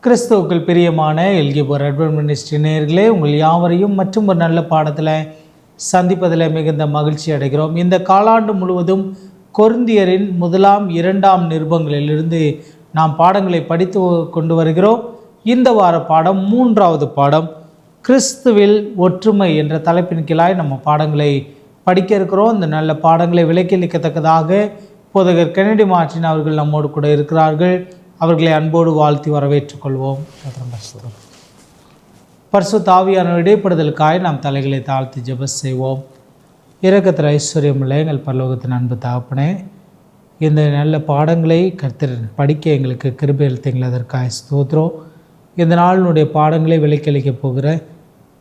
கிறிஸ்துவுக்குள் பிரியமான எல்கிபோர் advent ministry நேயர்களே, உங்கள் யாவரையும் மற்றும் ஒரு நல்ல பாடத்தில் சந்திப்பதில் மிகுந்த மகிழ்ச்சி அடைகிறோம். இந்த காலாண்டு முழுவதும் கொரிந்தியரின் 1, 2 நிருபங்களிலிருந்து நாம் பாடங்களை படித்து கொண்டு வருகிறோம். இந்த வார பாடம் 3வது பாடம், கிறிஸ்துவில் ஒற்றுமை என்ற தலைப்பின் கீழாய் நம்ம பாடங்களை படிக்க இருக்கிறோம். இந்த நல்ல பாடங்களை விளக்கியளிக்கத்தக்கதாக போதகர் கென்னடி மார்ட்டின் அவர்கள் நம்மோடு கூட இருக்கிறார்கள். அவர்களை அன்போடு வாழ்த்தி வரவேற்றுக் கொள்வோம். பரிசுத்த ஆவியான இடைப்படுதலுக்காய் நாம் தலைகளை தாழ்த்தி ஜெபம் செய்வோம். இரக்கத்தில் ஐஸ்வர்யமுள்ள எங்கள் பரலோகத்தின் அன்பு தகப்பனே, இந்த நல்ல பாடங்களை கர்த்தர் படிக்க எங்களுக்கு கிருபை அளித்தீங்கள், அதற்காக ஸ்தோத்திரம். இந்த நாளினுடைய பாடங்களை விளக்கியளிக்கப் போகிற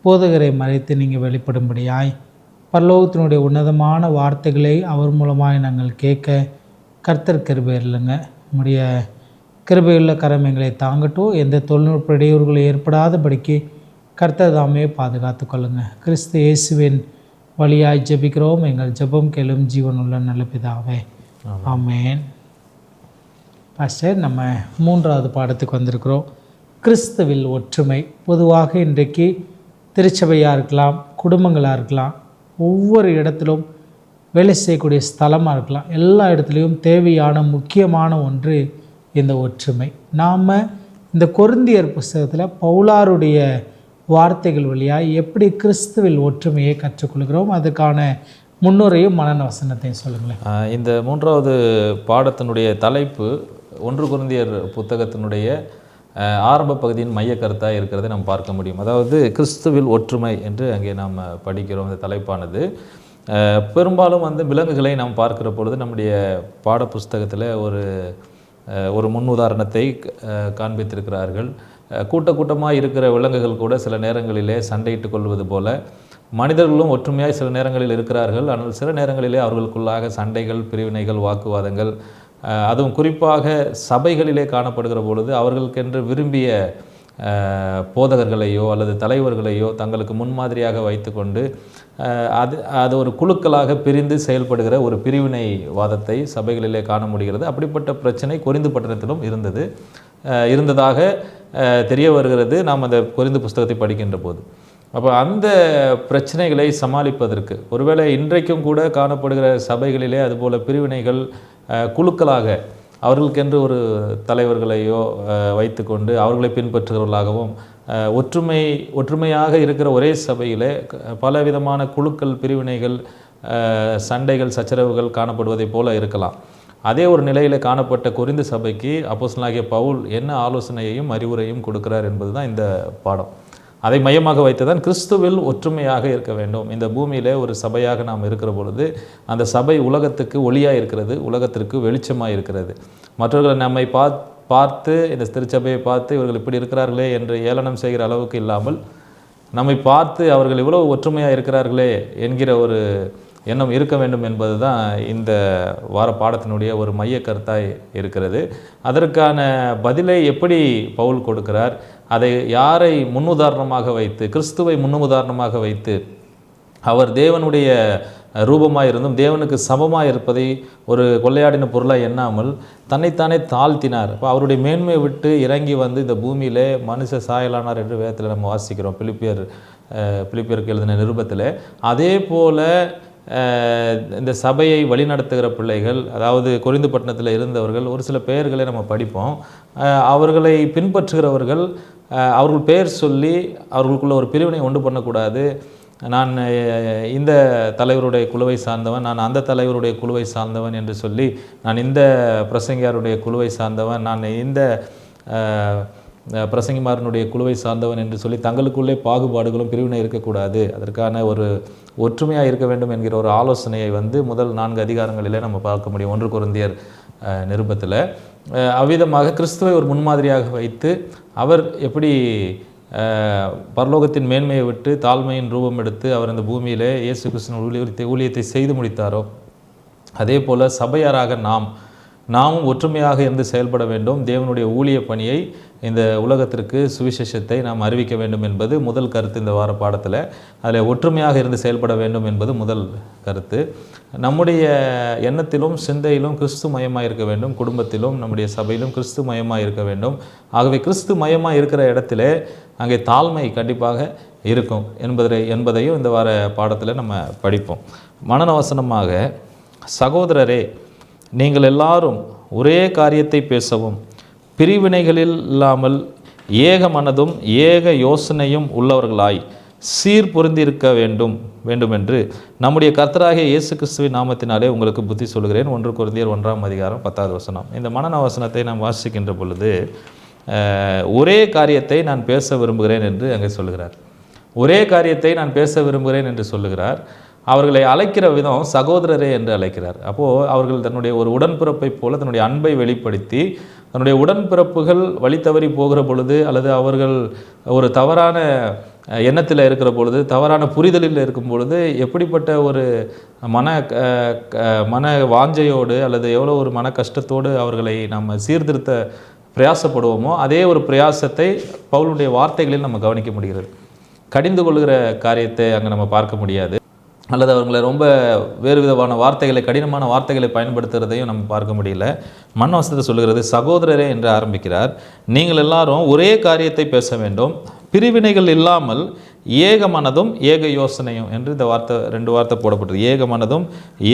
போதகரை மறைத்து நீங்கள் வெளிப்படும்படியாய் பரலோகத்தினுடைய உன்னதமான வார்த்தைகளை அவர் மூலமாய் நாங்கள் கேட்க கர்த்தர் கிருபை இல்லைங்க. உடைய கிருபையுள்ள கரம் எங்களை தாங்கட்டும். எந்த தொழில்நுட்ப இடையூறுகளும் ஏற்படாதபடிக்கு கர்த்தர் தாமே பாதுகாத்து கொள்ளுங்க. கிறிஸ்து இயேசுவின் வழியாய் ஜெபிக்கிறோம். எங்கள் ஜெபம் கேளும் ஜீவனுள்ள நல்ல பிதாவே, ஆமேன். பாஸ்டர், நம்ம 3வது பாடத்துக்கு வந்திருக்கிறோம். கிறிஸ்துவில் ஒற்றுமை. பொதுவாக இன்றைக்கு திருச்சபையாக இருக்கலாம், குடும்பங்களாக இருக்கலாம், ஒவ்வொரு இடத்திலும் வேலை செய்யக்கூடிய ஸ்தலமாக இருக்கலாம், எல்லா இடத்துலையும் தேவையான முக்கியமான ஒன்று இந்த ஒற்றுமை. நாம் இந்த கொரிந்தியர் புஸ்தகத்தில் பவுலாருடைய வார்த்தைகள் வழியாக எப்படி கிறிஸ்துவில் ஒற்றுமையை கற்றுக்கொள்கிறோம், அதுக்கான முன்னுரையும் மனன வசனத்தையும் சொல்லுங்களேன். இந்த 3வது பாடத்தினுடைய தலைப்பு 1 கொரிந்தியர் புத்தகத்தினுடைய ஆரம்ப பகுதியின் மைய கருத்தாக இருக்கிறதை நாம் பார்க்க முடியும். அதாவது கிறிஸ்துவில் ஒற்றுமை என்று அங்கே நாம் படிக்கிறோம். இந்த தலைப்பானது பெரும்பாலும் விலங்குகளை நாம் பார்க்கிற பொழுது நம்முடைய பாட புஸ்தகத்தில் ஒரு முன் உதாரணத்தை காண்பித்திருக்கிறார்கள். கூட்டமாக இருக்கிற விலங்குகள் கூட சில நேரங்களிலே சண்டையிட்டு கொள்வது போல மனிதர்களும் ஒற்றுமையாக சில நேரங்களில் இருக்கிறார்கள். ஆனால் சில நேரங்களிலே அவர்களுக்குள்ளாக சண்டைகள், பிரிவினைகள், வாக்குவாதங்கள், அதுவும் குறிப்பாக சபைகளிலே காணப்படுகிற பொழுது அவர்களுக்கென்று விரும்பிய போதகர்களையோ அல்லது தலைவர்களையோ தங்களுக்கு முன்மாதிரியாக வைத்து கொண்டு அது ஒரு குழுக்களாக பிரிந்து செயல்படுகிற ஒரு பிரிவினைவாதத்தை சபைகளிலே காண முடிகிறது. அப்படிப்பட்ட பிரச்சனை கொரிந்து பட்டணத்திலும் இருந்ததாக தெரிய வருகிறது நாம் அந்த கொரிந்து புஸ்தகத்தை படிக்கின்ற போது. அப்போ அந்த பிரச்சனைகளை சமாளிப்பதற்கு ஒருவேளை இன்றைக்கும் கூட காணப்படுகிற சபைகளிலே அதுபோல் பிரிவினைகள் குழுக்களாக அவர்களுக்கென்று ஒரு தலைவர்களையோ வைத்து கொண்டு அவர்களை பின்பற்றுகிறவர்களாகவும் ஒற்றுமையாக இருக்கிற ஒரே சபையிலே பலவிதமான குழுக்கள், பிரிவினைகள், சண்டைகள், சச்சரவுகள் காணப்படுவதைப் போல இருக்கலாம். அதே ஒரு நிலையில் காணப்பட்ட கொரிந்து சபைக்கு அப்போஸ்தலனாகிய பவுல் என்ன ஆலோசனையையும் அறிவுரையும் கொடுக்கிறார் என்பது தான் இந்த பாடம். அதை மையமாக வைத்துதான் கிறிஸ்துவில் ஒற்றுமையாக இருக்க வேண்டும். இந்த பூமியில் ஒரு சபையாக நாம் இருக்கிற பொழுது அந்த சபை உலகத்துக்கு ஒளியாக இருக்கிறது, உலகத்திற்கு வெளிச்சமாக இருக்கிறது. மற்றவர்களை நம்மை பார்த்து இந்த திருச்சபையை பார்த்து இவர்கள் இப்படி இருக்கிறார்களே என்று ஏளனம் செய்கிற அளவுக்கு இல்லாமல் நம்மை பார்த்து அவர்கள் இவ்வளவு ஒற்றுமையாக இருக்கிறார்களே என்கிற ஒரு எண்ணம் இருக்க வேண்டும் என்பது தான் இந்த வார பாடத்தினுடைய ஒரு மைய கருத்தாய் இருக்கிறது. அதற்கான பதிலை எப்படி பவுல் கொடுக்கிறார், அதை யாரை முன்னுதாரணமாக வைத்து, கிறிஸ்துவை முன்னுதாரணமாக வைத்து, அவர் தேவனுடைய ரூபமாக இருந்தும் தேவனுக்கு சமமாக இருப்பதை ஒரு கொள்ளையாடின பொருளாக எண்ணாமல் தன்னைத்தானே தாழ்த்தினார். இப்போ அவருடைய மேன்மையை விட்டு இறங்கி இந்த பூமியிலே மனுஷ சாயலானார் என்று வேதத்தில் நம்ம வாசிக்கிறோம், பிலிப்பியருக்கு எழுதின நிருபத்தில். அதே போல் இந்த சபையை வழிநடத்துகிற பிள்ளைகள், அதாவது கொரிந்து பட்டணத்தில் இருந்தவர்கள் ஒரு சில பெயர்களை நம்ம படிப்போம். அவர்களை பின்பற்றுகிறவர்கள் அவர்கள் பெயர் சொல்லி அவர்களுக்குள்ள ஒரு பிரிவினை உண்டு பண்ணக்கூடாது. நான் இந்த தலைவருடைய குழுவை சார்ந்தவன், நான் அந்த தலைவருடைய குழுவை சார்ந்தவன் என்று சொல்லி, நான் இந்த பிரசங்கியாருடைய குழுவை சார்ந்தவன், நான் இந்த பிரசங்கிமாரனுடைய குழுவை சார்ந்தவன் என்று சொல்லி தங்களுக்குள்ளே பாகுபாடுகளும் பிரிவினை இருக்கக்கூடாது. அதற்கான ஒரு ஒற்றுமையாக இருக்க வேண்டும் என்கிற ஒரு ஆலோசனையை முதல் 4 அதிகாரங்களிலே நம்ம பார்க்க முடியும் 1 கொரிந்தியர் நிருபத்தில். அவ்விதமாக கிறிஸ்துவை ஒரு முன்மாதிரியாக வைத்து அவர் எப்படி பரலோகத்தின் மேன்மையை விட்டு தாழ்மையின் ரூபம் எடுத்து அவர் இந்த பூமியிலே இயேசு கிறிஸ்துவின் ஊழியத்தை செய்து முடித்தாரோ, அதே போல் சபையாராக நாமும் ஒற்றுமையாக இருந்து செயல்பட வேண்டும். தேவனுடைய ஊழிய பணியை, இந்த உலகத்திற்கு சுவிசேஷத்தை நாம் அறிவிக்க வேண்டும் என்பது முதல் கருத்து இந்த வார பாடத்தில். அதில் ஒற்றுமையாக இருந்து செயல்பட வேண்டும் என்பது முதல் கருத்து. நம்முடைய எண்ணத்திலும் சிந்தையிலும் கிறிஸ்து மயமாக இருக்க வேண்டும். குடும்பத்திலும் நம்முடைய சபையிலும் கிறிஸ்து மயமாக இருக்க வேண்டும். ஆகவே கிறிஸ்து மயமாக இருக்கிற இடத்துல அங்கே தாழ்மை கண்டிப்பாக இருக்கும் என்பதையும் இந்த வார பாடத்தில் நம்ம படிப்போம். மனநவசனமாக, சகோதரரே, நீங்கள் எல்லாரும் ஒரே காரியத்தை பேசவும் பிரிவினைகளில் இல்லாமல் ஏக மனதும் ஏக யோசனையும் உள்ளவர்களாய் சீர் பொருந்திருக்க வேண்டுமென்று நம்முடைய கர்த்தராகிய இயேசு கிறிஸ்துவின் நாமத்தினாலே உங்களுக்கு புத்தி சொல்கிறேன். 1 கொரிந்தியர் 1:10. இந்த மனநவசனத்தை நாம் வாசிக்கின்ற பொழுது ஒரே காரியத்தை நான் பேச விரும்புகிறேன் என்று அங்கே சொல்லுகிறார். ஒரே காரியத்தை நான் பேச விரும்புகிறேன் என்று சொல்லுகிறார். அவர்களை அழைக்கிற விதம் சகோதரரே என்று அழைக்கிறார். அப்போது அவர்கள் தன்னுடைய ஒரு உடன்பிறப்பை போல தன்னுடைய அன்பை வெளிப்படுத்தி, தன்னுடைய உடன்பிறப்புகள் வழி தவறி போகிற பொழுது, அல்லது அவர்கள் ஒரு தவறான எண்ணத்தில் இருக்கிற பொழுது, தவறான புரிதலில் இருக்கும் பொழுது எப்படிப்பட்ட ஒரு மன வாஞ்சையோடு அல்லது எவ்வளோ ஒரு மன கஷ்டத்தோடு அவர்களை நம்ம சீர்திருத்த பிரயாசப்படுவோமோ, அதே ஒரு பிரயாசத்தை பவுலுடைய வார்த்தைகளில் நம்ம கவனிக்க முடிகிறது. கடிந்து கொள்கிற காரியத்தை அங்கே நம்ம பார்க்க முடியாது, அல்லது அவர்களை ரொம்ப வேறு விதமான வார்த்தைகளை, கடினமான வார்த்தைகளை பயன்படுத்துகிறதையும் நம்ம பார்க்க முடியல. மனவசனத்தை சொல்லுகிறது, சகோதரரே என்று ஆரம்பிக்கிறார். நீங்கள் எல்லாரும் ஒரே காரியத்தை பேச வேண்டும், பிரிவினைகள் இல்லாமல் ஏக மனதும் ஏக யோசனையும் என்று இந்த வார்த்தை 2 வார்த்தை போடப்பட்டது. ஏக மனதும்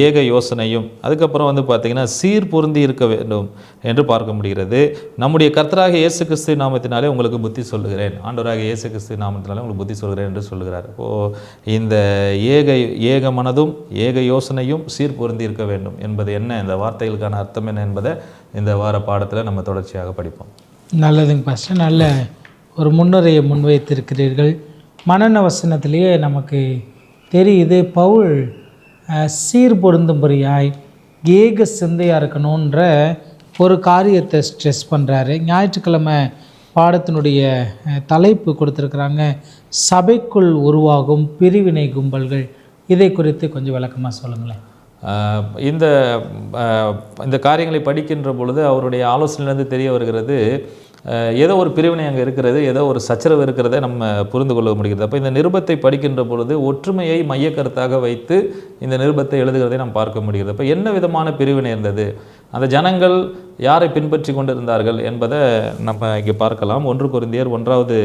ஏக யோசனையும். அதுக்கப்புறம் பார்த்திங்கன்னா சீர் பொருந்தி இருக்க வேண்டும் என்று பார்க்க முடிகிறது. நம்முடைய கர்த்தராகிய இயேசு கிறிஸ்து நாமத்தினாலே உங்களுக்கு புத்தி சொல்லுகிறேன், ஆண்டவராகிய இயேசு கிறிஸ்து நாமத்தினாலே உங்களுக்கு புத்தி சொல்கிறேன் என்று சொல்லுகிறார். இப்போது இந்த ஏக மனதும் ஏக யோசனையும் சீர் பொருந்தி இருக்க வேண்டும் என்பது என்ன, இந்த வார்த்தைகளுக்கான அர்த்தம் என்ன என்பதை இந்த வார பாடத்தில் நம்ம தொடர்ச்சியாக படிப்போம். நல்லதுங்க பாஸ்டர், நல்ல ஒரு முன்னுரையை முன்வைத்திருக்கிறீர்கள். மனநவசனத்திலேயே நமக்கு தெரியுது பவுல் சீர் பொருந்தும்படியாய் ஏக சிந்தையாக இருக்கணுன்ற ஒரு காரியத்தை ஸ்ட்ரெஸ் பண்ணுறாரு. ஞாயிற்றுக்கிழமை பாடத்தினுடைய தலைப்பு கொடுத்துருக்குறாங்க, சபைக்குள் உருவாகும் பிரிவினை கும்பல்கள். இதை குறித்து கொஞ்சம் விளக்கமாக சொல்லுங்களேன். இந்த காரியங்களை படிக்கின்ற பொழுது அவருடைய ஆலோசனையிலேருந்து தெரிய வருகிறது, ஏதோ ஒரு பிரிவினை அங்கே இருக்கிறது, ஏதோ ஒரு சச்சரவு இருக்கிறதை நம்ம புரிந்து கொள்ள முடிகிறது. அப்போ இந்த நிருபத்தை படிக்கின்ற பொழுது ஒற்றுமையை மையக்கருத்தாக வைத்து இந்த நிருபத்தை எழுதுகிறதை நாம் பார்க்க முடிகிறது. அப்போ என்ன விதமான பிரிவினை இருந்தது, அந்த ஜனங்கள் யாரை பின்பற்றி கொண்டு இருந்தார்கள் என்பதை நம்ம இங்கே பார்க்கலாம். 1 கொரிந்தியர் 1வது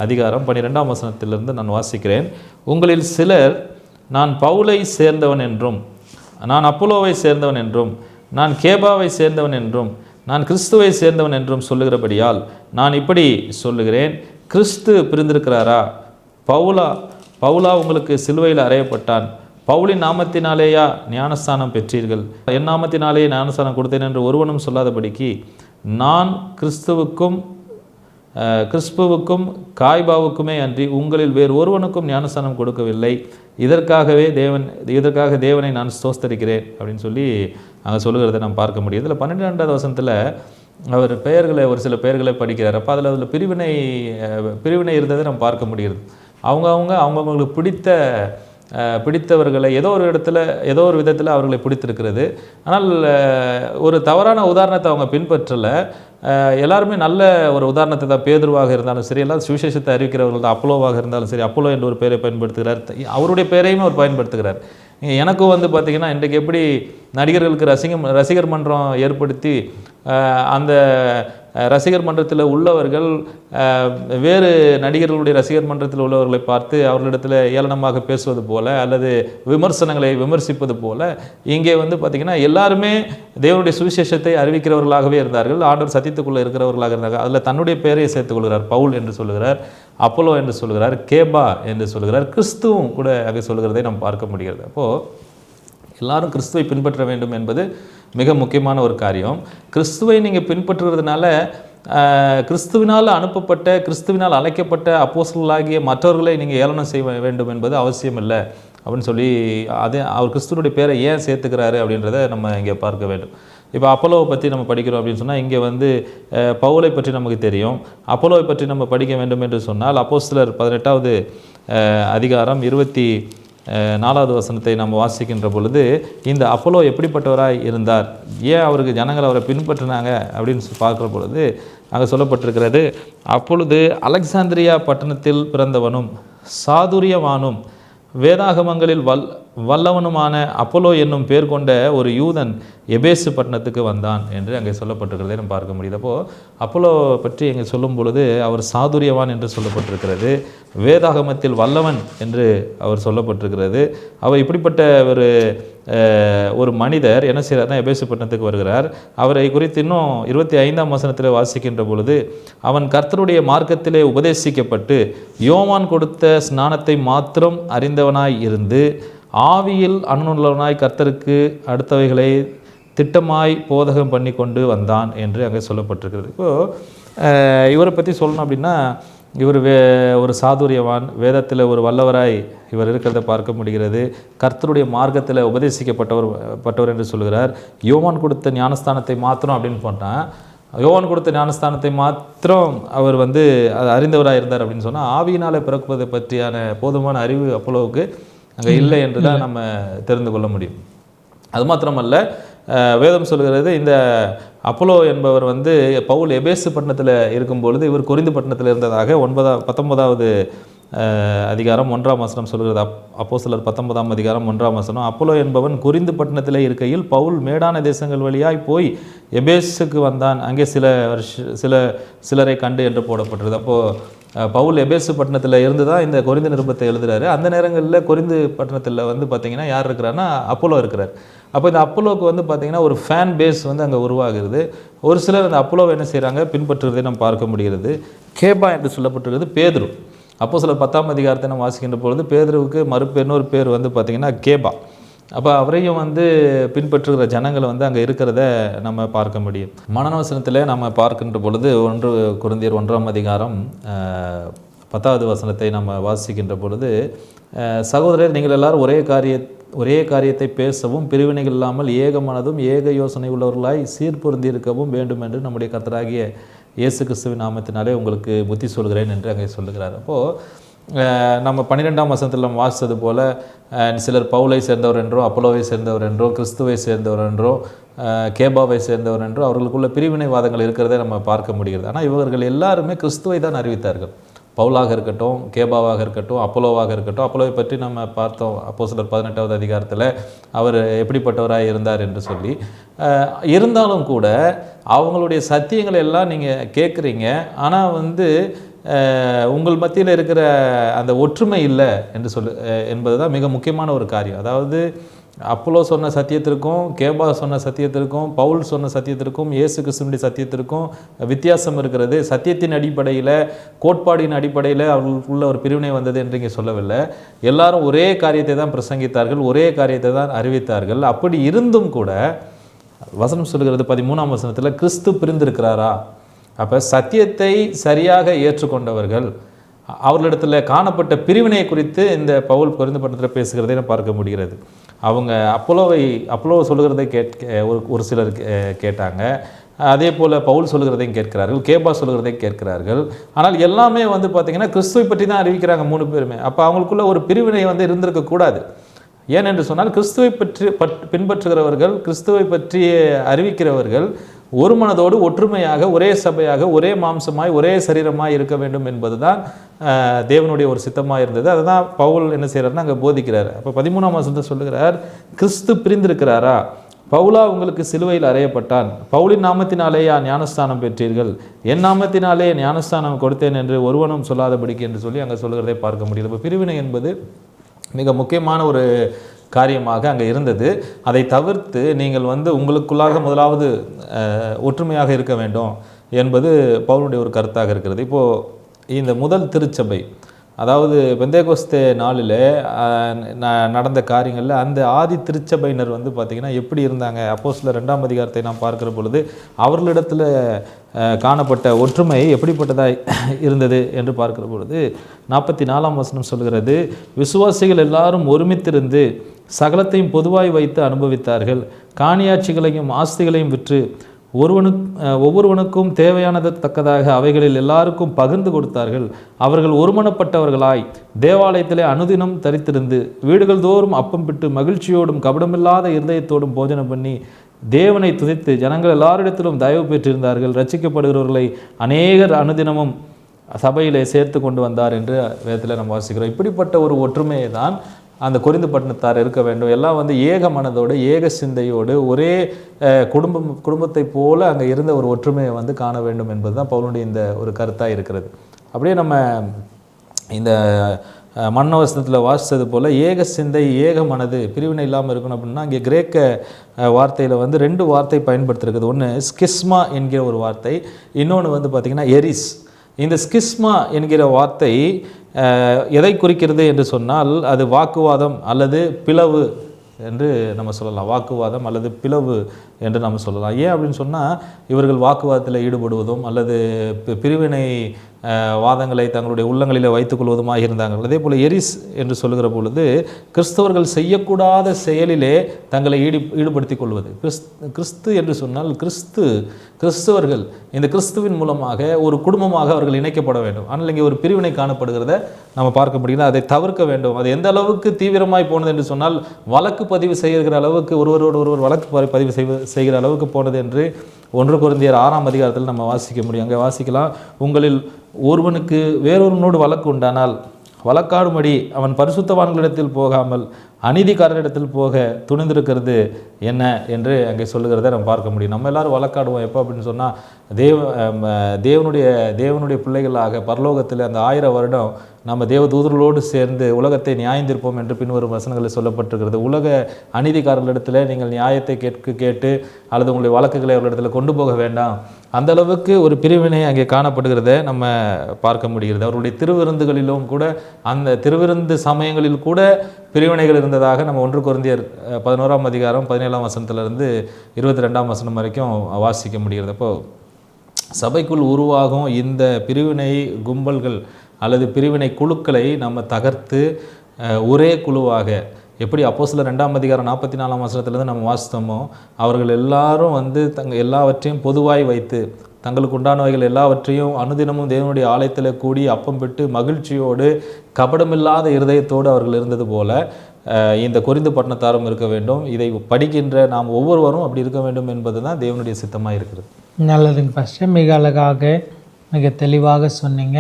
அதிகாரம் 12ஆம் வசனத்திலிருந்து நான் வாசிக்கிறேன். உங்களில் சிலர் நான் பவுலை சேர்ந்தவன் என்றும், நான் அப்போலோவை சேர்ந்தவன் என்றும், நான் கேபாவை சேர்ந்தவன் என்றும், நான் கிறிஸ்துவை சேர்ந்தவன் என்றும் சொல்லுகிறபடியால் நான் இப்படி சொல்லுகிறேன், கிறிஸ்து பிரிந்திருக்கிறாரா? பவுலா உங்களுக்கு சிலுவையில் அறையப்பட்டான். பவுலின் நாமத்தினாலேயா ஞானஸ்தானம் பெற்றீர்கள்? என் நாமத்தினாலேயே ஞானஸ்தானம் கொடுத்தேன் என்று ஒருவனும் சொல்லாதபடிக்கு நான் கிறிஸ்துவுக்கும் காய்பாவுக்குமே அன்றி உங்களில் வேறு ஒருவனுக்கும் ஞானஸ்தானம் கொடுக்கவில்லை. இதற்காக தேவனை நான் ஸ்தோஸ்தரிக்கிறேன் அப்படின்னு சொல்லி அங்கே சொல்லுகிறத நாம் பார்க்க முடியும். இதில் 12வது வசனத்தில் அவர் ஒரு சில பெயர்களை படிக்கிறார். அப்போ அதில் பிரிவினை இருந்ததை நம்ம பார்க்க முடியுது. அவங்கவுங்களுக்கு பிடித்தவர்களை ஏதோ ஒரு விதத்தில் அவர்களை பிடித்திருக்கிறது. ஆனால் ஒரு தவறான உதாரணத்தை அவங்க பின்பற்றலை. எல்லாருமே நல்ல ஒரு உதாரணத்தை தான். பேதுருவாக இருந்தாலும் சரி, எல்லாம் சுவிசேஷத்தை அறிவிக்கிறவர்கள் தான். அப்போலோவாக இருந்தாலும் சரி, அப்போலோ என்ற ஒரு பெயரை பயன்படுத்துகிறார், அவருடைய பெயரையும் அவர் பயன்படுத்துகிறார். எனக்கும் பார்த்திங்கன்னா இன்றைக்கு எப்படி நடிகர்களுக்கு ரசிகர் மன்றம் ஏற்படுத்தி அந்த ரசிகர் மன்றத்தில் உள்ளவர்கள் வேறு நடிகர்களுடைய ரசிகர் மன்றத்தில் உள்ளவர்களை பார்த்து அவர்களிடத்தில் ஏளனமாக பேசுவது போல அல்லது விமர்சனங்களை விமர்சிப்பது போல இங்கே பார்த்திங்கன்னா எல்லாருமே தேவனுடைய சுவிசேஷத்தை அறிவிக்கிறவர்களாகவே இருந்தார்கள். ஆண்டவர் சத்தியத்துக்குள்ளே இருக்கிறவர்களாக இருந்தார்கள். அதில் தன்னுடைய பெயரை சேர்த்துக் கொள்கிறார். பவுல் என்று சொல்கிறார், அப்போலோ என்று சொல்கிறார், கேபா என்று சொல்கிறார், கிறிஸ்துவும் கூட அங்கே சொல்கிறதை நாம் பார்க்க முடிகிறது. அப்போது எல்லாரும் கிறிஸ்துவை பின்பற்ற வேண்டும் என்பது மிக முக்கியமான ஒரு காரியம். கிறிஸ்துவை நீங்கள் பின்பற்றுறதுனால கிறிஸ்துவினால் அனுப்பப்பட்ட, கிறிஸ்துவினால் அழைக்கப்பட்ட அப்போஸ்தலர்களாகிய மற்றவர்களை நீங்கள் ஏளனம் செய்ய வேண்டும் என்பது அவசியம் இல்லை அப்படின்னு சொல்லி அவர் கிறிஸ்துவனுடைய பேரை ஏன் சேர்த்துக்கிறாரு அப்படின்றத நம்ம இங்கே பார்க்க வேண்டும். இப்போ அப்போலோவை பற்றி நம்ம படிக்கிறோம் அப்படின்னு சொன்னால் இங்கே பவுலை பற்றி நமக்கு தெரியும். அப்போலோவை பற்றி நம்ம படிக்க வேண்டும் என்று சொன்னால் அப்போஸ்தலர் 18வது அதிகாரம் 4வது வசனத்தை நம்ம வாசிக்கின்ற பொழுது இந்த அப்போலோ எப்படிப்பட்டவராய் இருந்தார், ஏன் அவருக்கு ஜனங்கள் அவரை பின்பற்றினாங்க அப்படின்னு பார்க்குற பொழுது அங்கே சொல்லப்பட்டிருக்கிறது, அப்பொழுது அலெக்சாந்திரியா பட்டணத்தில் பிறந்தவனும் சாதுரியவானும் வேதாகமங்களில் வல்லவனுமான அப்போலோ என்னும் பேர் கொண்ட ஒரு யூதன் எபேசு பட்டணத்துக்கு வந்தான் என்று அங்கே சொல்லப்பட்டிருக்கிறதை நம்ம பார்க்க முடியுது. அப்போது அப்போலோ பற்றி இங்கே சொல்லும் பொழுது அவர் சாதுரியவான் என்று சொல்லப்பட்டிருக்கிறது, வேதாகமத்தில் வல்லவன் என்று அவர் சொல்லப்பட்டிருக்கிறது. அவர் இப்படிப்பட்ட ஒரு மனிதர் என்ன செய்கிறார்னா எபேசு பட்டணத்துக்கு வருகிறார். அவரை குறித்து இன்னும் 25ஆம் வசனத்தில் வாசிக்கின்ற பொழுது, அவன் கர்த்தருடைய மார்க்கத்திலே உபதேசிக்கப்பட்டு யோவான் கொடுத்த ஸ்நானத்தை மாத்திரம் அறிந்தவனாய் இருந்து ஆவியில் அனுள்ளவனாய் கர்த்தருக்கு அடுத்தவைகளை திட்டமாய் போதகம் பண்ணி கொண்டு வந்தான் என்று அங்கே சொல்லப்பட்டிருக்கிறது. இப்போது இவரை பற்றி சொல்லணும் அப்படின்னா, இவர் ஒரு சாதுரியவான், வேதத்தில் ஒரு வல்லவராய் இவர் இருக்கிறத பார்க்க முடிகிறது. கர்த்தருடைய மார்க்கத்தில் உபதேசிக்கப்பட்டவர் என்று சொல்கிறார். யோவான் கொடுத்த ஞானஸ்தானத்தை மாத்திரம் அப்படின்னு போட்டால், யோவான் கொடுத்த ஞானஸ்தானத்தை மாத்திரம் அவர் அது அறிந்தவராக இருந்தார் அப்படின்னு சொன்னால், ஆவியினால் பிறப்பதை பற்றியான போதுமான அறிவு அப்போலோவுக்கு அங்கே இல்லை என்று தான் நம்ம தெரிந்து கொள்ள முடியும். அது மாத்திரமல்ல, வேதம் சொல்கிறது இந்த அப்போலோ என்பவர் பவுல் எபேசு பட்டணத்தில் இருக்கும்பொழுது இவர் கொரிந்து பட்டணத்தில் இருந்ததாக 19வது அதிகாரம் 1ஆம் வசனம் சொல்கிறது. அப்போஸ்தலர் 19ஆம் அதிகாரம் 1ஆம் வசனம், அப்போலோ என்பவன் கொரிந்து பட்டணத்திலே இருக்கையில் பவுல் மேடான தேசங்கள் வழியாய் போய் எபேசுக்கு வந்தான், அங்கே சிலரை கண்டு என்று போடப்பட்டது. அப்போது பவுல் எபேசு பட்டணத்தில் இருந்து தான் இந்த கொரிந்து நிருபத்தை எழுதுகிறாரு. அந்த நேரங்களில் கொரிந்து பட்டணத்தில் பார்த்திங்கன்னா யார் இருக்கிறாருன்னா அப்போலோ இருக்கிறார். அப்போ இந்த அப்போலோவுக்கு பார்த்திங்கன்னா ஒரு ஃபேன் பேஸ் அங்கே உருவாகிறது. ஒரு சிலர் அந்த அப்போலோவை என்ன செய்கிறாங்க, பின்பற்றுவதை நம்ம பார்க்க முடிகிறது. கேபா என்று சொல்லப்பட்டிருக்கிறது பேதுரு. அப்போஸ்தலர் 10ஆம் அதிகாரத்தை நம்ம வாசிக்கின்ற பொழுது பேதுருவுக்கு இன்னொரு பேர் பார்த்திங்கன்னா கேபா. அப்போ அவரையும் பின்பற்றுகிற ஜனங்கள் அங்கே இருக்கிறத நம்ம பார்க்க முடியும். மனவசனத்தில் நம்ம பார்க்கின்ற பொழுது 1 கொரிந்தியர் 1ஆம் அதிகாரம் 10வது வசனத்தை நம்ம வாசிக்கின்ற பொழுது, சகோதரர் நீங்கள் எல்லாரும் ஒரே காரியத்தை பேசவும் பிரிவினைகள் இல்லாமல் ஏக மனதும் ஏக யோசனை உள்ளவர்களாய் சீர்பொருந்தி இருக்கவும் வேண்டும் என்று நம்முடைய கர்த்தராகிய இயேசு கிறிஸ்துவின் நாமத்தினாலே உங்களுக்கு புத்தி சொல்கிறேன் என்று அங்கே சொல்லுகிறார். அப்போது நம்ம 12ஆம் வசனத்தில் நம்ம வாசித்தது போல் சிலர் பவுலை சேர்ந்தவர் என்றோ அப்போலோவை சேர்ந்தவர் என்றோ கிறிஸ்துவை சேர்ந்தவர் என்றோ கேபாவை சேர்ந்தவர் என்றோ அவர்களுக்குள்ள பிரிவினைவாதங்கள் இருக்கிறதை நம்ம பார்க்க முடிகிறது. ஆனால் இவர்கள் எல்லாருமே கிறிஸ்துவை தான் அறிவித்தார்கள். பவுலாக இருக்கட்டும், கேபாவாக இருக்கட்டும், அப்போலோவாக இருக்கட்டும். அப்போலோவை பற்றி நம்ம பார்த்தோம் அப்போஸ்தலர் 18வது அதிகாரத்தில் அவர் எப்படிப்பட்டவராக இருந்தார் என்று சொல்லி. இருந்தாலும் கூட அவங்களுடைய சத்தியங்களை எல்லாம் நீங்கள் கேட்குறீங்க, ஆனால் உங்கள் மத்தியில் இருக்கிற அந்த ஒற்றுமை இல்லை என்று என்பது தான் மிக முக்கியமான ஒரு காரியம். அதாவது அப்போலோ சொன்ன சத்தியத்திற்கும் கேபா சொன்ன சத்தியத்திற்கும் பவுல் சொன்ன சத்தியத்திற்கும் இயேசு கிறிஸ்துவினுடைய சத்தியத்திற்கும் வித்தியாசம் இருக்கிறது. சத்தியத்தின் அடிப்படையில் கோட்பாடின் அடிப்படையில் அவர்களுக்குள்ள ஒரு பிரிவினை வந்தது என்று இங்கே சொல்லவில்லை. எல்லாரும் ஒரே காரியத்தை தான் பிரசங்கித்தார்கள், ஒரே காரியத்தை தான் அறிவித்தார்கள். அப்படி இருந்தும் கூட வசனம் சொல்கிறது 13ஆம் வசனத்தில் கிறிஸ்து பிரிந்திருக்கிறாரா? அப்போ சத்தியத்தை சரியாக ஏற்றுக்கொண்டவர்கள் அவர்களிடத்தில் காணப்பட்ட பிரிவினை குறித்து இந்த பவுல் கொரிந்து பட்டணத்தில் பேசுகிறதை நான் பார்க்க முடிகிறது. அவங்க அப்போலோ சொல்லுகிறதை ஒரு சிலர் கேட்டாங்க, அதே போல் பவுல் சொல்லுகிறதையும் கேட்கிறார்கள், கேபா சொல்லுகிறதையும் கேட்கிறார்கள். ஆனால் எல்லாமே பார்த்திங்கன்னா கிறிஸ்துவை பற்றி தான் அறிவிக்கிறாங்க 3 பேருமே. அப்போ அவங்களுக்குள்ள ஒரு பிரிவினை இருந்திருக்கக்கூடாது. ஏனென்று சொன்னால் கிறிஸ்துவை பின்பற்றுகிறவர்கள், கிறிஸ்துவை பற்றி அறிவிக்கிறவர்கள் ஒரு மனதோடு ஒற்றுமையாக ஒரே சபையாக ஒரே மாம்சமாய் ஒரே சரீரமாய் இருக்க வேண்டும் என்பது தான் தேவனுடைய ஒரு சித்தமாக இருந்தது. அதை தான் பவுல் என்ன செய்கிறாருன்னா அங்கே போதிக்கிறார். அப்போ 13ஆம் வசனத்தை சொல்லுகிறார், கிறிஸ்து பிரிந்திருக்கிறாரா? பவுலா உங்களுக்கு சிலுவையில் அறையப்பட்டான், பவுலின் நாமத்தினாலேயா ஞானஸ்தானம் பெற்றீர்கள், என் நாமத்தினாலே ஞானஸ்தானம் கொடுத்தேன் என்று ஒருவனும் சொல்லாதபடிக்கு என்று சொல்லி அங்கே சொல்லுகிறதை பார்க்க முடியும். இப்போ பிரிவினை என்பது மிக முக்கியமான ஒரு காரியமாக அங்கே இருந்தது. அதை தவிர்த்து நீங்கள் உங்களுக்குள்ளாக முதலாவது ஒற்றுமையாக இருக்க வேண்டும் என்பது பவுலுடைய ஒரு கருத்தாக இருக்கிறது. இப்போது இந்த முதல் திருச்சபை, அதாவது பெந்தேகோஸ்தே நாளில் நடந்த காரியங்களில் அந்த ஆதி திருச்சபையினர் பார்த்திங்கன்னா எப்படி இருந்தாங்க? அப்போஸ்தலர் 2ஆம் அதிகாரத்தை நாம் பார்க்கிற பொழுது அவர்களிடத்தில் காணப்பட்ட ஒற்றுமை எப்படிப்பட்டதாக இருந்தது என்று பார்க்கிற பொழுது 44ஆம் வசனம் சொல்கிறது, விசுவாசிகள் எல்லாரும் ஒருமித்திருந்து சகலத்தையும் பொதுவாய் வைத்து அனுபவித்தார்கள், காணியாட்சிகளையும் ஆஸ்திகளையும் விற்று ஒவ்வொருவனுக்கும் தேவையானது தக்கதாக அவைகளில் எல்லாருக்கும் பகிர்ந்து கொடுத்தார்கள். அவர்கள் ஒருமனப்பட்டவர்களாய் தேவாலயத்திலே அனுதினம் தரித்திருந்து வீடுகள் தோறும் அப்பம் பிட்டு மகிழ்ச்சியோடும் கபடமில்லாத இருதயத்தோடும் போஜனம் பண்ணி தேவனை துதித்து ஜனங்கள் எல்லாரிடத்திலும் தயவு பெற்றிருந்தார்கள். ரட்சிக்கப்படுகிறவர்களை அநேகர் அனுதினமும் சபையிலே சேர்த்து கொண்டு வந்தார் என்று வேதத்தில் நம்ம வாசிக்கிறோம். இப்படிப்பட்ட ஒரு ஒற்றுமையை தான் அந்த கொரிந்து பட்டணத்தார் இருக்க வேண்டும். எல்லாம் வந்து ஏக மனதோடு ஏக சிந்தையோடு ஒரே குடும்பத்தை போல அங்கே இருந்த ஒரு ஒற்றுமையை வந்து காண வேண்டும் என்பது தான் பவுலுடைய இந்த ஒரு கருத்தாக இருக்கிறது. அப்படியே நம்ம இந்த மன்னவசனத்தில் வாசித்தது போல் ஏக சிந்தை ஏக மனது பிரிவினை இல்லாமல் இருக்கணும் அப்படின்னா இங்கே கிரேக்க வார்த்தையில் வந்து 2 வார்த்தை பயன்படுத்திருக்குது. ஒன்று ஸ்கிஸ்மா என்கிற ஒரு வார்த்தை, இன்னொன்று வந்து பார்த்திங்கன்னா எரிஸ். இந்த ஸ்கிஸ்மா என்கிற வார்த்தை எதை குறிக்கிறது என்று சொன்னால் அது வாக்குவாதம் அல்லது பிளவு என்று நம்ம சொல்லலாம். வாக்குவாதம் அல்லது பிளவு என்று நம்ம சொல்லலாம். ஏன் அப்படின்னு சொன்னால் இவர்கள் வாக்குவாதத்தில் ஈடுபடுவதும் அல்லது பிரிவினை வாதங்களை தங்களுடைய உள்ளங்களில் வைத்துக்கொள்வதுமாக இருந்தாங்க. அதே போல் எரிஸ் என்று சொல்லுகிற பொழுது கிறிஸ்தவர்கள் செய்யக்கூடாத செயலிலே தங்களை ஈடுபடுத்திக் கொள்வது. கிறிஸ்து என்று சொன்னால் கிறிஸ்தவர்கள் இந்த கிறிஸ்துவின் மூலமாக ஒரு குடும்பமாக அவர்கள் இணைக்கப்பட வேண்டும். ஆனால் இங்கே ஒரு பிரிவினை காணப்படுகிறத நம்ம பார்க்க முடியல. அதை தவிர்க்க வேண்டும். அது எந்த அளவுக்கு தீவிரமாய் போனது என்று சொன்னால் வழக்கு பதிவு செய்கிற அளவுக்கு ஒருவர் வழக்கு பதிவு செய்கிற அளவுக்கு போனது என்று 1 கொரிந்தியர் 6ஆம் அதிகாரத்தில் நம்ம வாசிக்க முடியும். அங்கே வாசிக்கலாம், உங்களில் ஒருவனுக்கு வேறொருவனோடு வழக்கு உண்டானால் வழக்காடும்படி அவன் பரிசுத்தவான்களிடத்தில் போகாமல் அநீதிக்காரரிடத்தில் போக துணிந்திருக்கிறது என்ன என்று அங்கே சொல்லுகிறத நம்ம பார்க்க முடியும். நம்ம எல்லாரும் வழக்காடுவோம் எப்போ அப்படின்னு சொன்னால் தேவனுடைய பிள்ளைகளாக பரலோகத்தில் அந்த 1000 வருடம் நம்ம தேவதூதர்களோடு சேர்ந்து உலகத்தை நியாயந்திருப்போம் என்று பின்வரும் வசனங்களில் சொல்லப்பட்டிருக்கிறது. உலக அநீதிக்காரர்களிடத்தில் நீங்கள் நியாயத்தை கேட்டு அல்லது உங்களுடைய வழக்குகளை அவர்களிடத்தில் கொண்டு போக வேண்டாம். அந்த அளவுக்கு ஒரு பிரிவினை அங்கே காணப்படுகிறத நம்ம பார்க்க முடிகிறது. அவருடைய திருவிருந்துகளிலும் கூட அந்த திருவிருந்து சமயங்களில் கூட பிரிவினைகள் இருந்ததாக நம்ம 1 கொரிந்தியர் 11ஆம் அதிகாரம் 17ஆம் வசனத்திலிருந்து 22ஆம் வசனம் வரைக்கும் வாசிக்க முடிகிறது. அப்போ சபைக்குள் உருவாகும் இந்த பிரிவினை கும்பல்கள் அல்லது பிரிவினை குழுக்களை நம்ம தகர்த்து ஒரே குழுவாக எப்படி அப்போஸ்தலர் 2ஆம் அதிகாரம் 44ஆம் வசனத்திலிருந்து நம்ம வாசித்தோமோ அவர்கள் எல்லாரும் வந்து எல்லாவற்றையும் பொதுவாய் வைத்து தங்களுக்கு உண்டானவைகள் எல்லாவற்றையும் அனுதினமும் தேவனுடைய ஆலயத்தில் கூடி அப்பம் பெற்று மகிழ்ச்சியோடு கபடமில்லாத இருதயத்தோடு அவர்கள் இருந்தது போல இந்த கொரிந்து பட்டணத்தாரும் இருக்க வேண்டும். இதை படிக்கின்ற நாம் ஒவ்வொருவரும் அப்படி இருக்க வேண்டும் என்பது தான் தேவனுடைய சித்தமாக இருக்கிறது. நல்லதுங்க பாஸ்டர், மிக அழகாக மிக தெளிவாக சொன்னீங்க.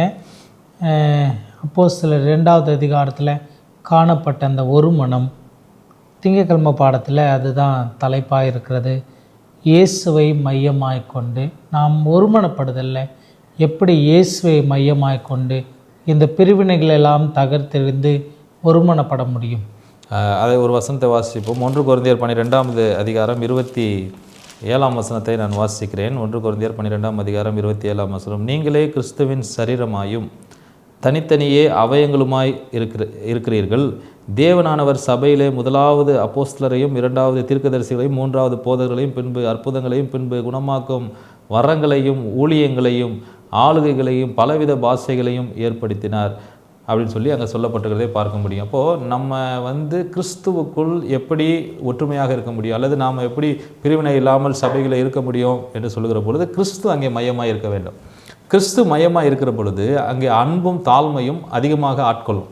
அப்போஸ்தலர் 2ஆவது அதிகாரத்தில் காணப்பட்ட அந்த ஒரு மனம் திங்கட்கிழமை பாடத்தில் அதுதான் தலைப்பாக இருக்கிறது. இயேசுவை மையமாய் கொண்டு நாம் ஒருமனப்படுதல்ல எப்படி இயேசுவை மையமாய் கொண்டு இந்த பிரிவினைகளெல்லாம் தகர்த்தெறிந்து ஒருமனப்பட முடியும். அதை ஒரு வசனத்தை வாசிப்போம். 1 கொரிந்தியர் 12ஆம் அதிகாரம் 27ஆம் வசனத்தை நான் வாசிக்கிறேன். 1 கொரிந்தியர் 12ஆம் அதிகாரம் 27ஆம் வசனம், நீங்களே கிறிஸ்துவின் சரீரமாயும் தனித்தனியே அவயங்களுமாய் இருக்கிறீர்கள். தேவனானவர் சபையிலே 1வது அப்போஸ்தலரையும் 2வது தீர்க்கதரிசிகளையும் 3வது போதகர்களையும் பின்பு அற்புதங்களையும் பின்பு குணமாக்கும் வரங்களையும் ஊழியங்களையும் ஆளுகைகளையும் பலவித பாஷைகளையும் ஏற்படுத்தினார் அப்படின்னு சொல்லி அங்கே சொல்லப்பட்டிருக்கிறதே பார்க்க முடியும். அப்போது நம்ம வந்து கிறிஸ்துவுக்குள் எப்படி ஒற்றுமையாக இருக்க முடியும் அல்லது நாம் எப்படி பிரிவினை இல்லாமல் சபைகளில் இருக்க முடியும் என்று சொல்லுகிற பொழுது கிறிஸ்து அங்கே மையமாக இருக்க வேண்டும். கிறிஸ்து மையமாக இருக்கிற பொழுது அங்கே அன்பும் தாழ்மையும் அதிகமாக ஆட்கொள்ளும்.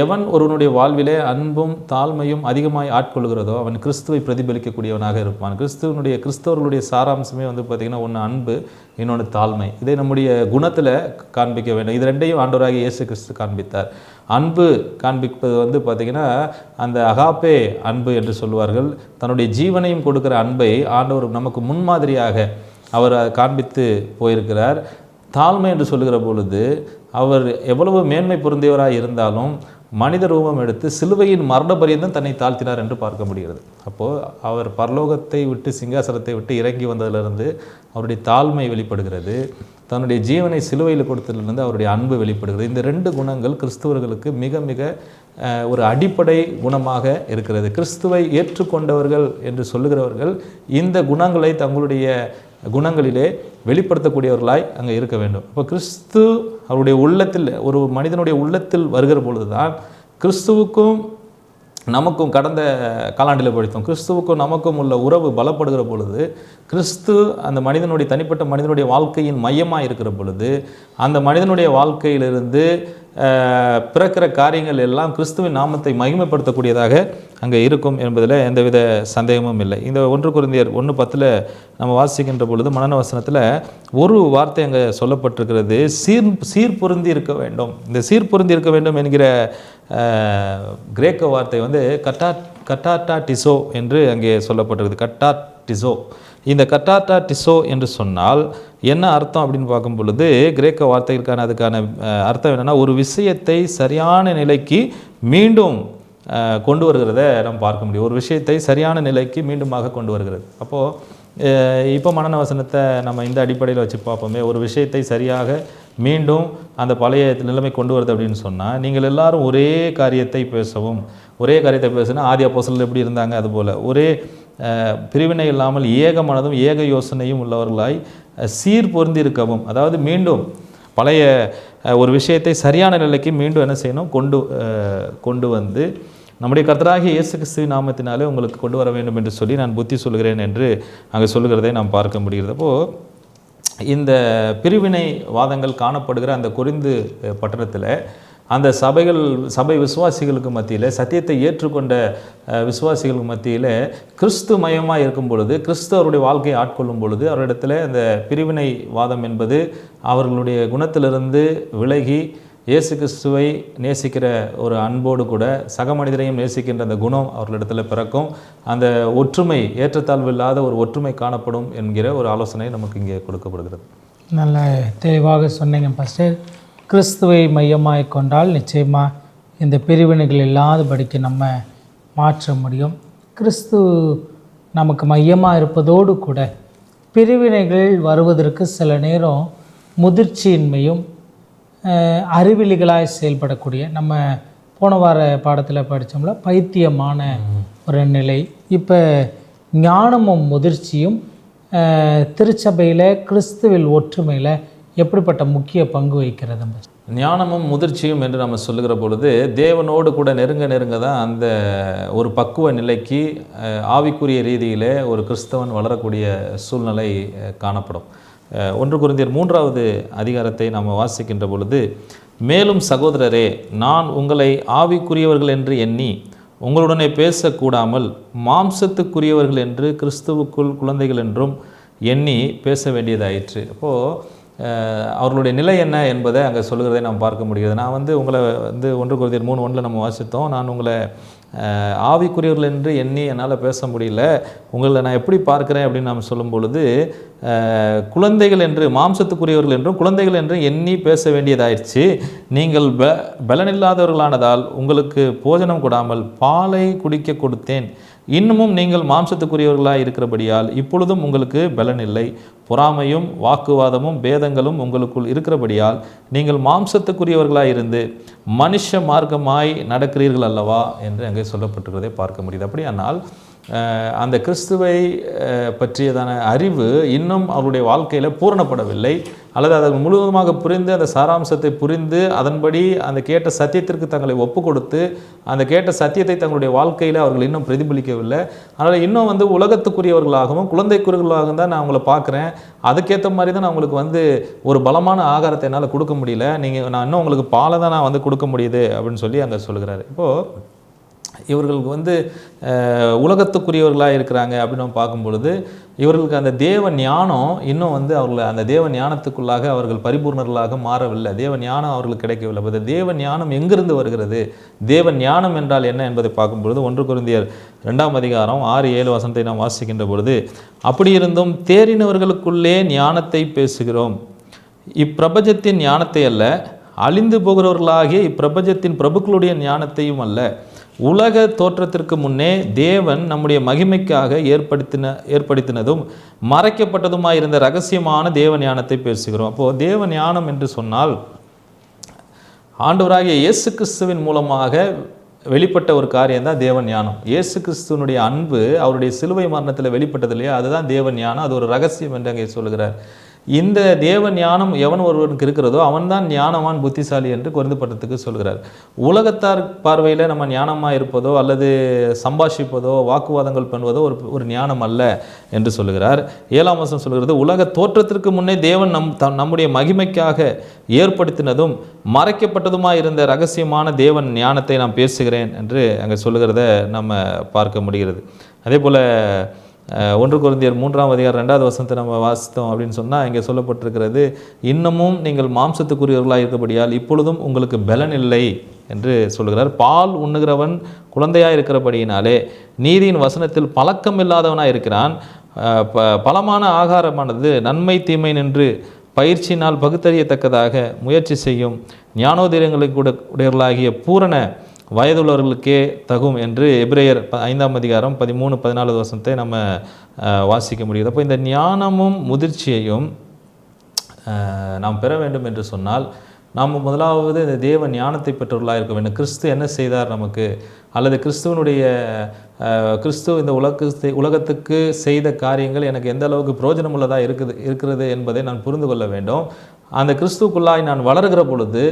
எவன் ஒருவனுடைய வாழ்விலே அன்பும் தாழ்மையும் அதிகமாக ஆட்கொள்கிறதோ அவன் கிறிஸ்துவை பிரதிபலிக்கக்கூடியவனாக இருப்பான். கிறிஸ்தவர்களுடைய சாராம்சமே வந்து பார்த்திங்கன்னா ஒன்று அன்பு, இன்னொன்று தாழ்மை. இதை நம்முடைய குணத்தில் காண்பிக்க வேண்டும். இது ரெண்டையும் ஆண்டவராகிய இயேசு கிறிஸ்து காண்பித்தார். அன்பு காண்பிப்பது வந்து பார்த்திங்கன்னா அந்த அகாப்பே அன்பு என்று சொல்வார்கள். தன்னுடைய ஜீவனையும் கொடுக்குற அன்பை ஆண்டவர் நமக்கு முன்மாதிரியாக அவர் காண்பித்து போயிருக்கிறார். தாழ்மை என்று சொல்லுகிற பொழுது அவர் எவ்வளவு மேன்மை பொருந்தியவராக இருந்தாலும் மனித ரூபம் எடுத்து சிலுவையின் மரண பரியந்தம் தன்னை தாழ்த்தினார் என்று பார்க்க முடிகிறது. அப்போது அவர் பரலோகத்தை விட்டு சிங்காசனத்தை விட்டு இறங்கி வந்ததிலிருந்து அவருடைய தாழ்மை வெளிப்படுகிறது. தன்னுடைய ஜீவனை சிலுவையில் கொடுத்ததிலிருந்து அவருடைய அன்பு வெளிப்படுகிறது. இந்த 2 குணங்கள் கிறிஸ்துவர்களுக்கு மிக மிக ஒரு அடிப்படை குணமாக இருக்கிறது. கிறிஸ்துவை ஏற்றுக்கொண்டவர்கள் என்று சொல்லுகிறவர்கள் இந்த குணங்களை தங்களுடைய குணங்களிலே வெளிப்படுத்தக்கூடியவர்களாய் அங்கே இருக்க வேண்டும். இப்போ கிறிஸ்து அவருடைய உள்ளத்தில் ஒரு மனிதனுடைய உள்ளத்தில் வருகிற பொழுது தான் கிறிஸ்துவுக்கும் நமக்கும் கடந்த காலாண்டில் படித்தோம், கிறிஸ்துவுக்கும் நமக்கும் உள்ள உறவு பலப்படுகிற பொழுது, கிறிஸ்து அந்த மனிதனுடைய தனிப்பட்ட மனிதனுடைய வாழ்க்கையின் மையமாக இருக்கிற பொழுது, அந்த மனிதனுடைய வாழ்க்கையிலிருந்து பிறக்கிற காரியங்கள் எல்லாம் கிறிஸ்துவின் நாமத்தை மகிமைப்படுத்தக்கூடியதாக அங்கே இருக்கும் என்பதில் எந்தவித சந்தேகமும் இல்லை. இந்த 1 கொரிந்தியர் 1:10 நம்ம வாசிக்கின்ற பொழுது மனன வசனத்தில் ஒரு வார்த்தை அங்கே சொல்லப்பட்டிருக்கிறது, சீர்பொருந்தி இருக்க வேண்டும். இந்த சீர்பொருந்தி இருக்க வேண்டும் என்கிற கிரேக்க வார்த்தை வந்து கட்டாட்டாட்டிசோ என்று அங்கே சொல்லப்பட்டிருக்குது. கட்டாட்டிசோ. இந்த கட்டாட்டாட்டிசோ என்று சொன்னால் என்ன அர்த்தம் அப்படின்னு பார்க்கும் பொழுது, கிரேக்க வார்த்தைகளுக்கான அதுக்கான அர்த்தம் என்னென்னா, ஒரு விஷயத்தை சரியான நிலைக்கு மீண்டும் கொண்டு வருகிறத நம்ம பார்க்க முடியும். ஒரு விஷயத்தை சரியான நிலைக்கு மீண்டுமாக கொண்டு வருகிறது. அப்போது இப்போ மனன வசனத்தை நம்ம இந்த அடிப்படையில் வச்சு பார்ப்போமே, ஒரு விஷயத்தை சரியாக மீண்டும் அந்த பழைய நிலைமை கொண்டு வருது அப்படின்னு சொன்னால், நீங்கள் எல்லாரும் ஒரே காரியத்தை பேசவும், ஒரே காரியத்தை பேசுனா ஆதி அப்போஸ்தலர்கள் எப்படி இருந்தாங்க, அதுபோல் ஒரே பிரிவினை இல்லாமல் ஏக மனதும் ஏக யோசனையும் உள்ளவர்களாய் சீர் பொருந்தி இருக்கவும், அதாவது மீண்டும் பழைய ஒரு விஷயத்தை சரியான நிலைக்கு மீண்டும் என்ன செய்யணும், கொண்டு வந்து நம்முடைய கர்த்தராகிய இயேசு கிறிஸ்துவின் நாமத்தினாலே உங்களுக்கு கொண்டு வர வேண்டும் என்று சொல்லி நான் புத்தி சொல்கிறேன் என்று அங்கே சொல்லுகிறதை நாம் பார்க்க முடிகிறது. அப்போது இந்த பிரிவினை வாதங்கள் காணப்படுகிற அந்த கொரிந்து பட்டணத்தில் அந்த சபை விசுவாசிகளுக்கு மத்தியில், சத்தியத்தை ஏற்றுக்கொண்ட விசுவாசிகளுக்கு மத்தியில் கிறிஸ்து மயமாக இருக்கும் பொழுது, கிறிஸ்து அவருடைய வாழ்க்கையை ஆட்கொள்ளும் பொழுது, அவரிடத்தில் அந்த பிரிவினை வாதம் என்பது அவர்களுடைய குணத்திலிருந்து விலகி இயேசு கிறிஸ்துவை நேசிக்கிற ஒரு அன்போடு கூட சக மனிதரையும் நேசிக்கின்ற அந்த குணம் அவர்களிடத்தில் பிறக்கும். அந்த ஒற்றுமை, ஏற்றத்தாழ்வு இல்லாத ஒரு ஒற்றுமை காணப்படும் என்கிற ஒரு ஆலோசனை நமக்கு இங்கே கொடுக்கப்படுகிறது. நல்ல தெளிவாக சொன்னீங்க பாஸ்டர். கிறிஸ்துவை மையமாக கொண்டால் நிச்சயமாக இந்த பிரிவினைகள் இல்லாதபடிக்கு நம்ம மாற்ற முடியும். கிறிஸ்து நமக்கு மையமாக இருப்பதோடு கூட பிரிவினைகள் வருவதற்கு சில நேரம் முதிர்ச்சியின்மையும் அறிவிலிகளாய் செயல்படக்கூடிய, நம்ம போன வார பாடத்தில் படித்தோம்ல, பைத்தியமான ஒரு நிலை. இப்போ ஞானமும் முதிர்ச்சியும் திருச்சபையில் கிறிஸ்துவில் ஒற்றுமையில் எப்படிப்பட்ட முக்கிய பங்கு வகிக்கிறது? ஞானமும் முதிர்ச்சியும் என்று நம்ம சொல்லுகிற பொழுது, தேவனோடு கூட நெருங்க தான் அந்த ஒரு பக்குவ நிலைக்கு ஆவிக்குரிய ரீதியில் ஒரு கிறிஸ்தவன் வளரக்கூடிய சூழ்நிலை காணப்படும். 1 கொரிந்தியர் 3வது அதிகாரத்தை நாம் வாசிக்கின்ற பொழுது, மேலும் சகோதரரே, நான் உங்களை ஆவிக்குரியவர்கள் என்று எண்ணி உங்களுடனே பேசக்கூடாமல் மாம்சத்துக்குரியவர்கள் என்று கிறிஸ்துவுக்குள் குழந்தைகள் என்றும் எண்ணி பேச வேண்டியதாயிற்று. அப்போது அவர்களுடைய நிலை என்ன என்பதை அங்கே சொல்லுகிறதை நாம் பார்க்க முடிகிறது. நான் உங்களை 1 கொரிந்தியர் 3:1 நம்ம வாசித்தோம், நான் உங்களை ஆவிக்குரியவர்கள் என்று எண்ணி என்னால் பேச முடியல, உங்களை நான் எப்படி பார்க்குறேன் அப்படின்னு நாம் சொல்லும் பொழுது, குழந்தைகள் என்று, மாம்சத்துக்குரியவர்கள் என்றும் குழந்தைகள் என்று எண்ணி பேச வேண்டியதாயிடுச்சு. நீங்கள் பலனில்லாதவர்களானதால் உங்களுக்கு போஜனம் கொடாமல் பாலை குடிக்க கொடுத்தேன். இன்னமும் நீங்கள் மாம்சத்துக்குரியவர்களாக இருக்கிறபடியால் இப்பொழுதும் உங்களுக்கு பலன் இல்லை. பொறாமையும் வாக்குவாதமும் பேதங்களும் உங்களுக்குள் இருக்கிறபடியால் நீங்கள் மாம்சத்துக்குரியவர்களாக இருந்து மனுஷ மார்க்கமாய் நடக்கிறீர்கள் அல்லவா என்று அங்கே சொல்லப்பட்டிருக்கிறதை பார்க்க முடியுது. அப்படியானால் அந்த கிறிஸ்துவை பற்றியதான அறிவு இன்னும் அவருடைய வாழ்க்கையில் பூரணப்படவில்லை, அல்லது அதை முழுவதுமாக புரிந்து அந்த சாராம்சத்தை புரிந்து அதன்படி அந்த கேட்ட சத்தியத்திற்கு தங்களை ஒப்பு கொடுத்து அந்த கேட்ட சத்தியத்தை தங்களுடைய வாழ்க்கையில் அவர்கள் இன்னும் பிரதிபலிக்கவில்லை. அதனால் இன்னும் உலகத்துக்குரியவர்களாகவும் குழந்தைக்குரியவர்களாகவும் தான் நான் அவங்கள பார்க்குறேன். அதுக்கேற்ற மாதிரி தான் நான் உங்களுக்கு ஒரு பலமான ஆகாரத்தை என்னால் கொடுக்க முடியல, நான் இன்னும் உங்களுக்கு பாலை தான் நான் கொடுக்க முடியுது அப்படின்னு சொல்லி அங்கே சொல்கிறாரு. இப்போது இவர்களுக்கு உலகத்துக்குரியவர்களாக இருக்கிறாங்க அப்படின்னு நம்ம பார்க்கும்பொழுது, இவர்களுக்கு அந்த தேவ ஞானம் இன்னும் அவர்களை அந்த தேவ ஞானத்துக்குள்ளாக அவர்கள் பரிபூர்ணர்களாக மாறவில்லை. தேவ ஞானம் அவர்களுக்கு கிடைக்கவில்லை. அப்போ தேவ ஞானம் எங்கிருந்து வருகிறது, தேவ ஞானம் என்றால் என்ன என்பதை பார்க்கும்பொழுது 1 கொரிந்தியர் 2ஆம் அதிகாரம் 6-7 வசனத்தை நாம் வாசிக்கின்ற பொழுது, அப்படி இருந்தும் தேறினவர்களுக்குள்ளே ஞானத்தை பேசுகிறோம், இப்பிரபஞ்சத்தின் ஞானத்தை அல்ல, அழிந்து போகிறவர்களாகிய இப்பிரபஞ்சத்தின் பிரபுக்களுடைய ஞானத்தையும் அல்ல, உலக தோற்றத்திற்கு முன்னே தேவன் நம்முடைய மகிமைக்காக ஏற்படுத்தினதும் மறைக்கப்பட்டதுமாயிருந்த ரகசியமான தேவ ஞானத்தை பேசுகிறோம். அப்போது தேவ ஞானம் என்று சொன்னால் ஆண்டவராகிய இயேசு கிறிஸ்துவின் மூலமாக வெளிப்பட்ட ஒரு காரியம் தான் தேவ ஞானம். இயேசு கிறிஸ்துவனுடைய அன்பு அவருடைய சிலுவை மரணத்தில் வெளிப்பட்டது இல்லையா, அதுதான் தேவ ஞானம். அது ஒரு ரகசியம் என்று அங்கே சொல்கிறார். இந்த தேவ ஞானம் எவன் ஒருவனுக்கு இருக்கிறதோ அவன்தான் ஞானவான் புத்திசாலி என்று கொரிந்து பட்டணத்துக்கு சொல்கிறார். உலகத்தார் பார்வையில் நம்ம ஞானமாக இருப்பதோ அல்லது சம்பாஷிப்பதோ வாக்குவாதங்கள் பண்ணுவதோ ஒரு ஞானம் அல்ல என்று சொல்லுகிறார். 7ஆம் வசனம் சொல்கிறது, உலக தோற்றத்திற்கு முன்னே தேவன் நம்முடைய மகிமைக்காக ஏற்படுத்தினதும் மறைக்கப்பட்டதுமாக இருந்த ரகசியமான தேவன் ஞானத்தை நான் பேசுகிறேன் என்று அங்கே சொல்லுகிறத நம்ம பார்க்க முடிகிறது. அதே போல் 1 கொரிந்தியர் 3ஆம் அதிகாரம் 2வது வசனத்தை நம்ம வாசித்தோம் அப்படின்னு சொன்னால் இங்கே சொல்லப்பட்டிருக்கிறது, இன்னமும் நீங்கள் மாம்சத்துக்குரியவர்களாக இருக்கபடியால் இப்பொழுதும் உங்களுக்கு பலன் இல்லை என்று சொல்கிறார். பால் உண்ணுகிறவன் குழந்தையாக இருக்கிறபடியினாலே நீதியின் வசனத்தில் பழக்கம் இல்லாதவனாக இருக்கிறான். பலமான ஆகாரமானது நன்மை தீமை நின்று பயிற்சியினால் பகுத்தறியத்தக்கதாக முயற்சி செய்யும் ஞானோதயங்களுக்கு உடையவர்களாகிய பூரண வயதுள்ளவர்களுக்கே தகும் என்று எபிரேயர் 5ஆம் அதிகாரம் 13-14 வசனத்தை நம்ம வாசிக்க முடியுது. அப்போ இந்த ஞானமும் முதிர்ச்சியையும் நாம் பெற வேண்டும் என்று சொன்னால் நாம் முதலாவது இந்த தேவ ஞானத்தை பெற்றவர்களாக இருக்க வேண்டும். கிறிஸ்து என்ன செய்தார் நமக்கு, அல்லது கிறிஸ்து இந்த உலகத்துக்கு செய்த காரியங்கள் எனக்கு எந்த அளவுக்கு பிரயோஜனமுள்ளதாக இருக்கிறது என்பதை நான் புரிந்து கொள்ள வேண்டும். அந்த கிறிஸ்துக்குள்ளாய் நான் வளர்கிற பொழுது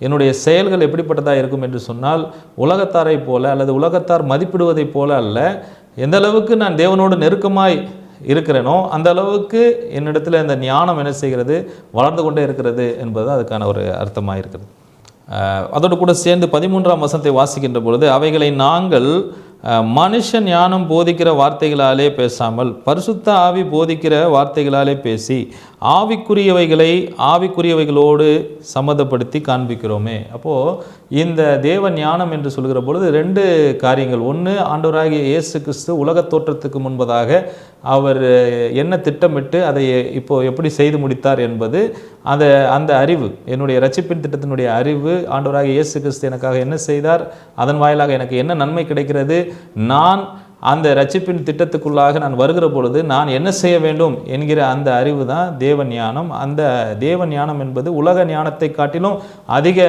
என்னுடைய செயல்கள் எப்படிப்பட்டதாக இருக்கும் என்று சொன்னால், உலகத்தாரை போல அல்லது உலகத்தார் மதிப்பிடுவதைப் போல அல்ல. எந்த அளவுக்கு நான் தேவனோடு நெருக்கமாய் இருக்கிறேனோ அந்த அளவுக்கு என்னிடத்தில் இந்த ஞானம் என்ன செய்கிறது, வளர்ந்து கொண்டே இருக்கிறது என்பது அதுக்கான ஒரு அர்த்தமாக இருக்கிறது. அதோடு கூட சேர்ந்து 13ஆம் வசனத்தை வாசிக்கின்ற பொழுது, அவைகளை நாங்கள் மனுஷ ஞானம் போதிக்கிற வார்த்தைகளாலே பேசாமல் பரிசுத்த ஆவி போதிக்கிற வார்த்தைகளாலே பேசி ஆவிக்குரியவைகளோடு சம்மதப்படுத்தி காண்பிக்கிறோமே. அப்போது இந்த தேவ ஞானம் என்று சொல்கிற பொழுது 2 காரியங்கள். ஒன்று, ஆண்டவராகிய இயேசு கிறிஸ்து உலகத் தோற்றத்துக்கு முன்பதாக அவர் என்ன திட்டமிட்டு அதை இப்போ எப்படி செய்து முடித்தார் என்பது அந்த அறிவு, என்னுடைய ரட்சிப்பின் திட்டத்தினுடைய அறிவு, ஆண்டவராகிய இயேசு கிறிஸ்து எனக்காக என்ன செய்தார், அதன் வாயிலாக எனக்கு என்ன நன்மை கிடைக்கிறது, நான் அந்த ரட்சிப்பின் திட்டத்துக்குள்ளாக நான் வருகிற பொழுது நான் என்ன செய்ய வேண்டும் என்கிற அந்த அறிவு தான் தேவ ஞானம். அந்த தேவ ஞானம் என்பது உலக ஞானத்தை காட்டிலும் அதிக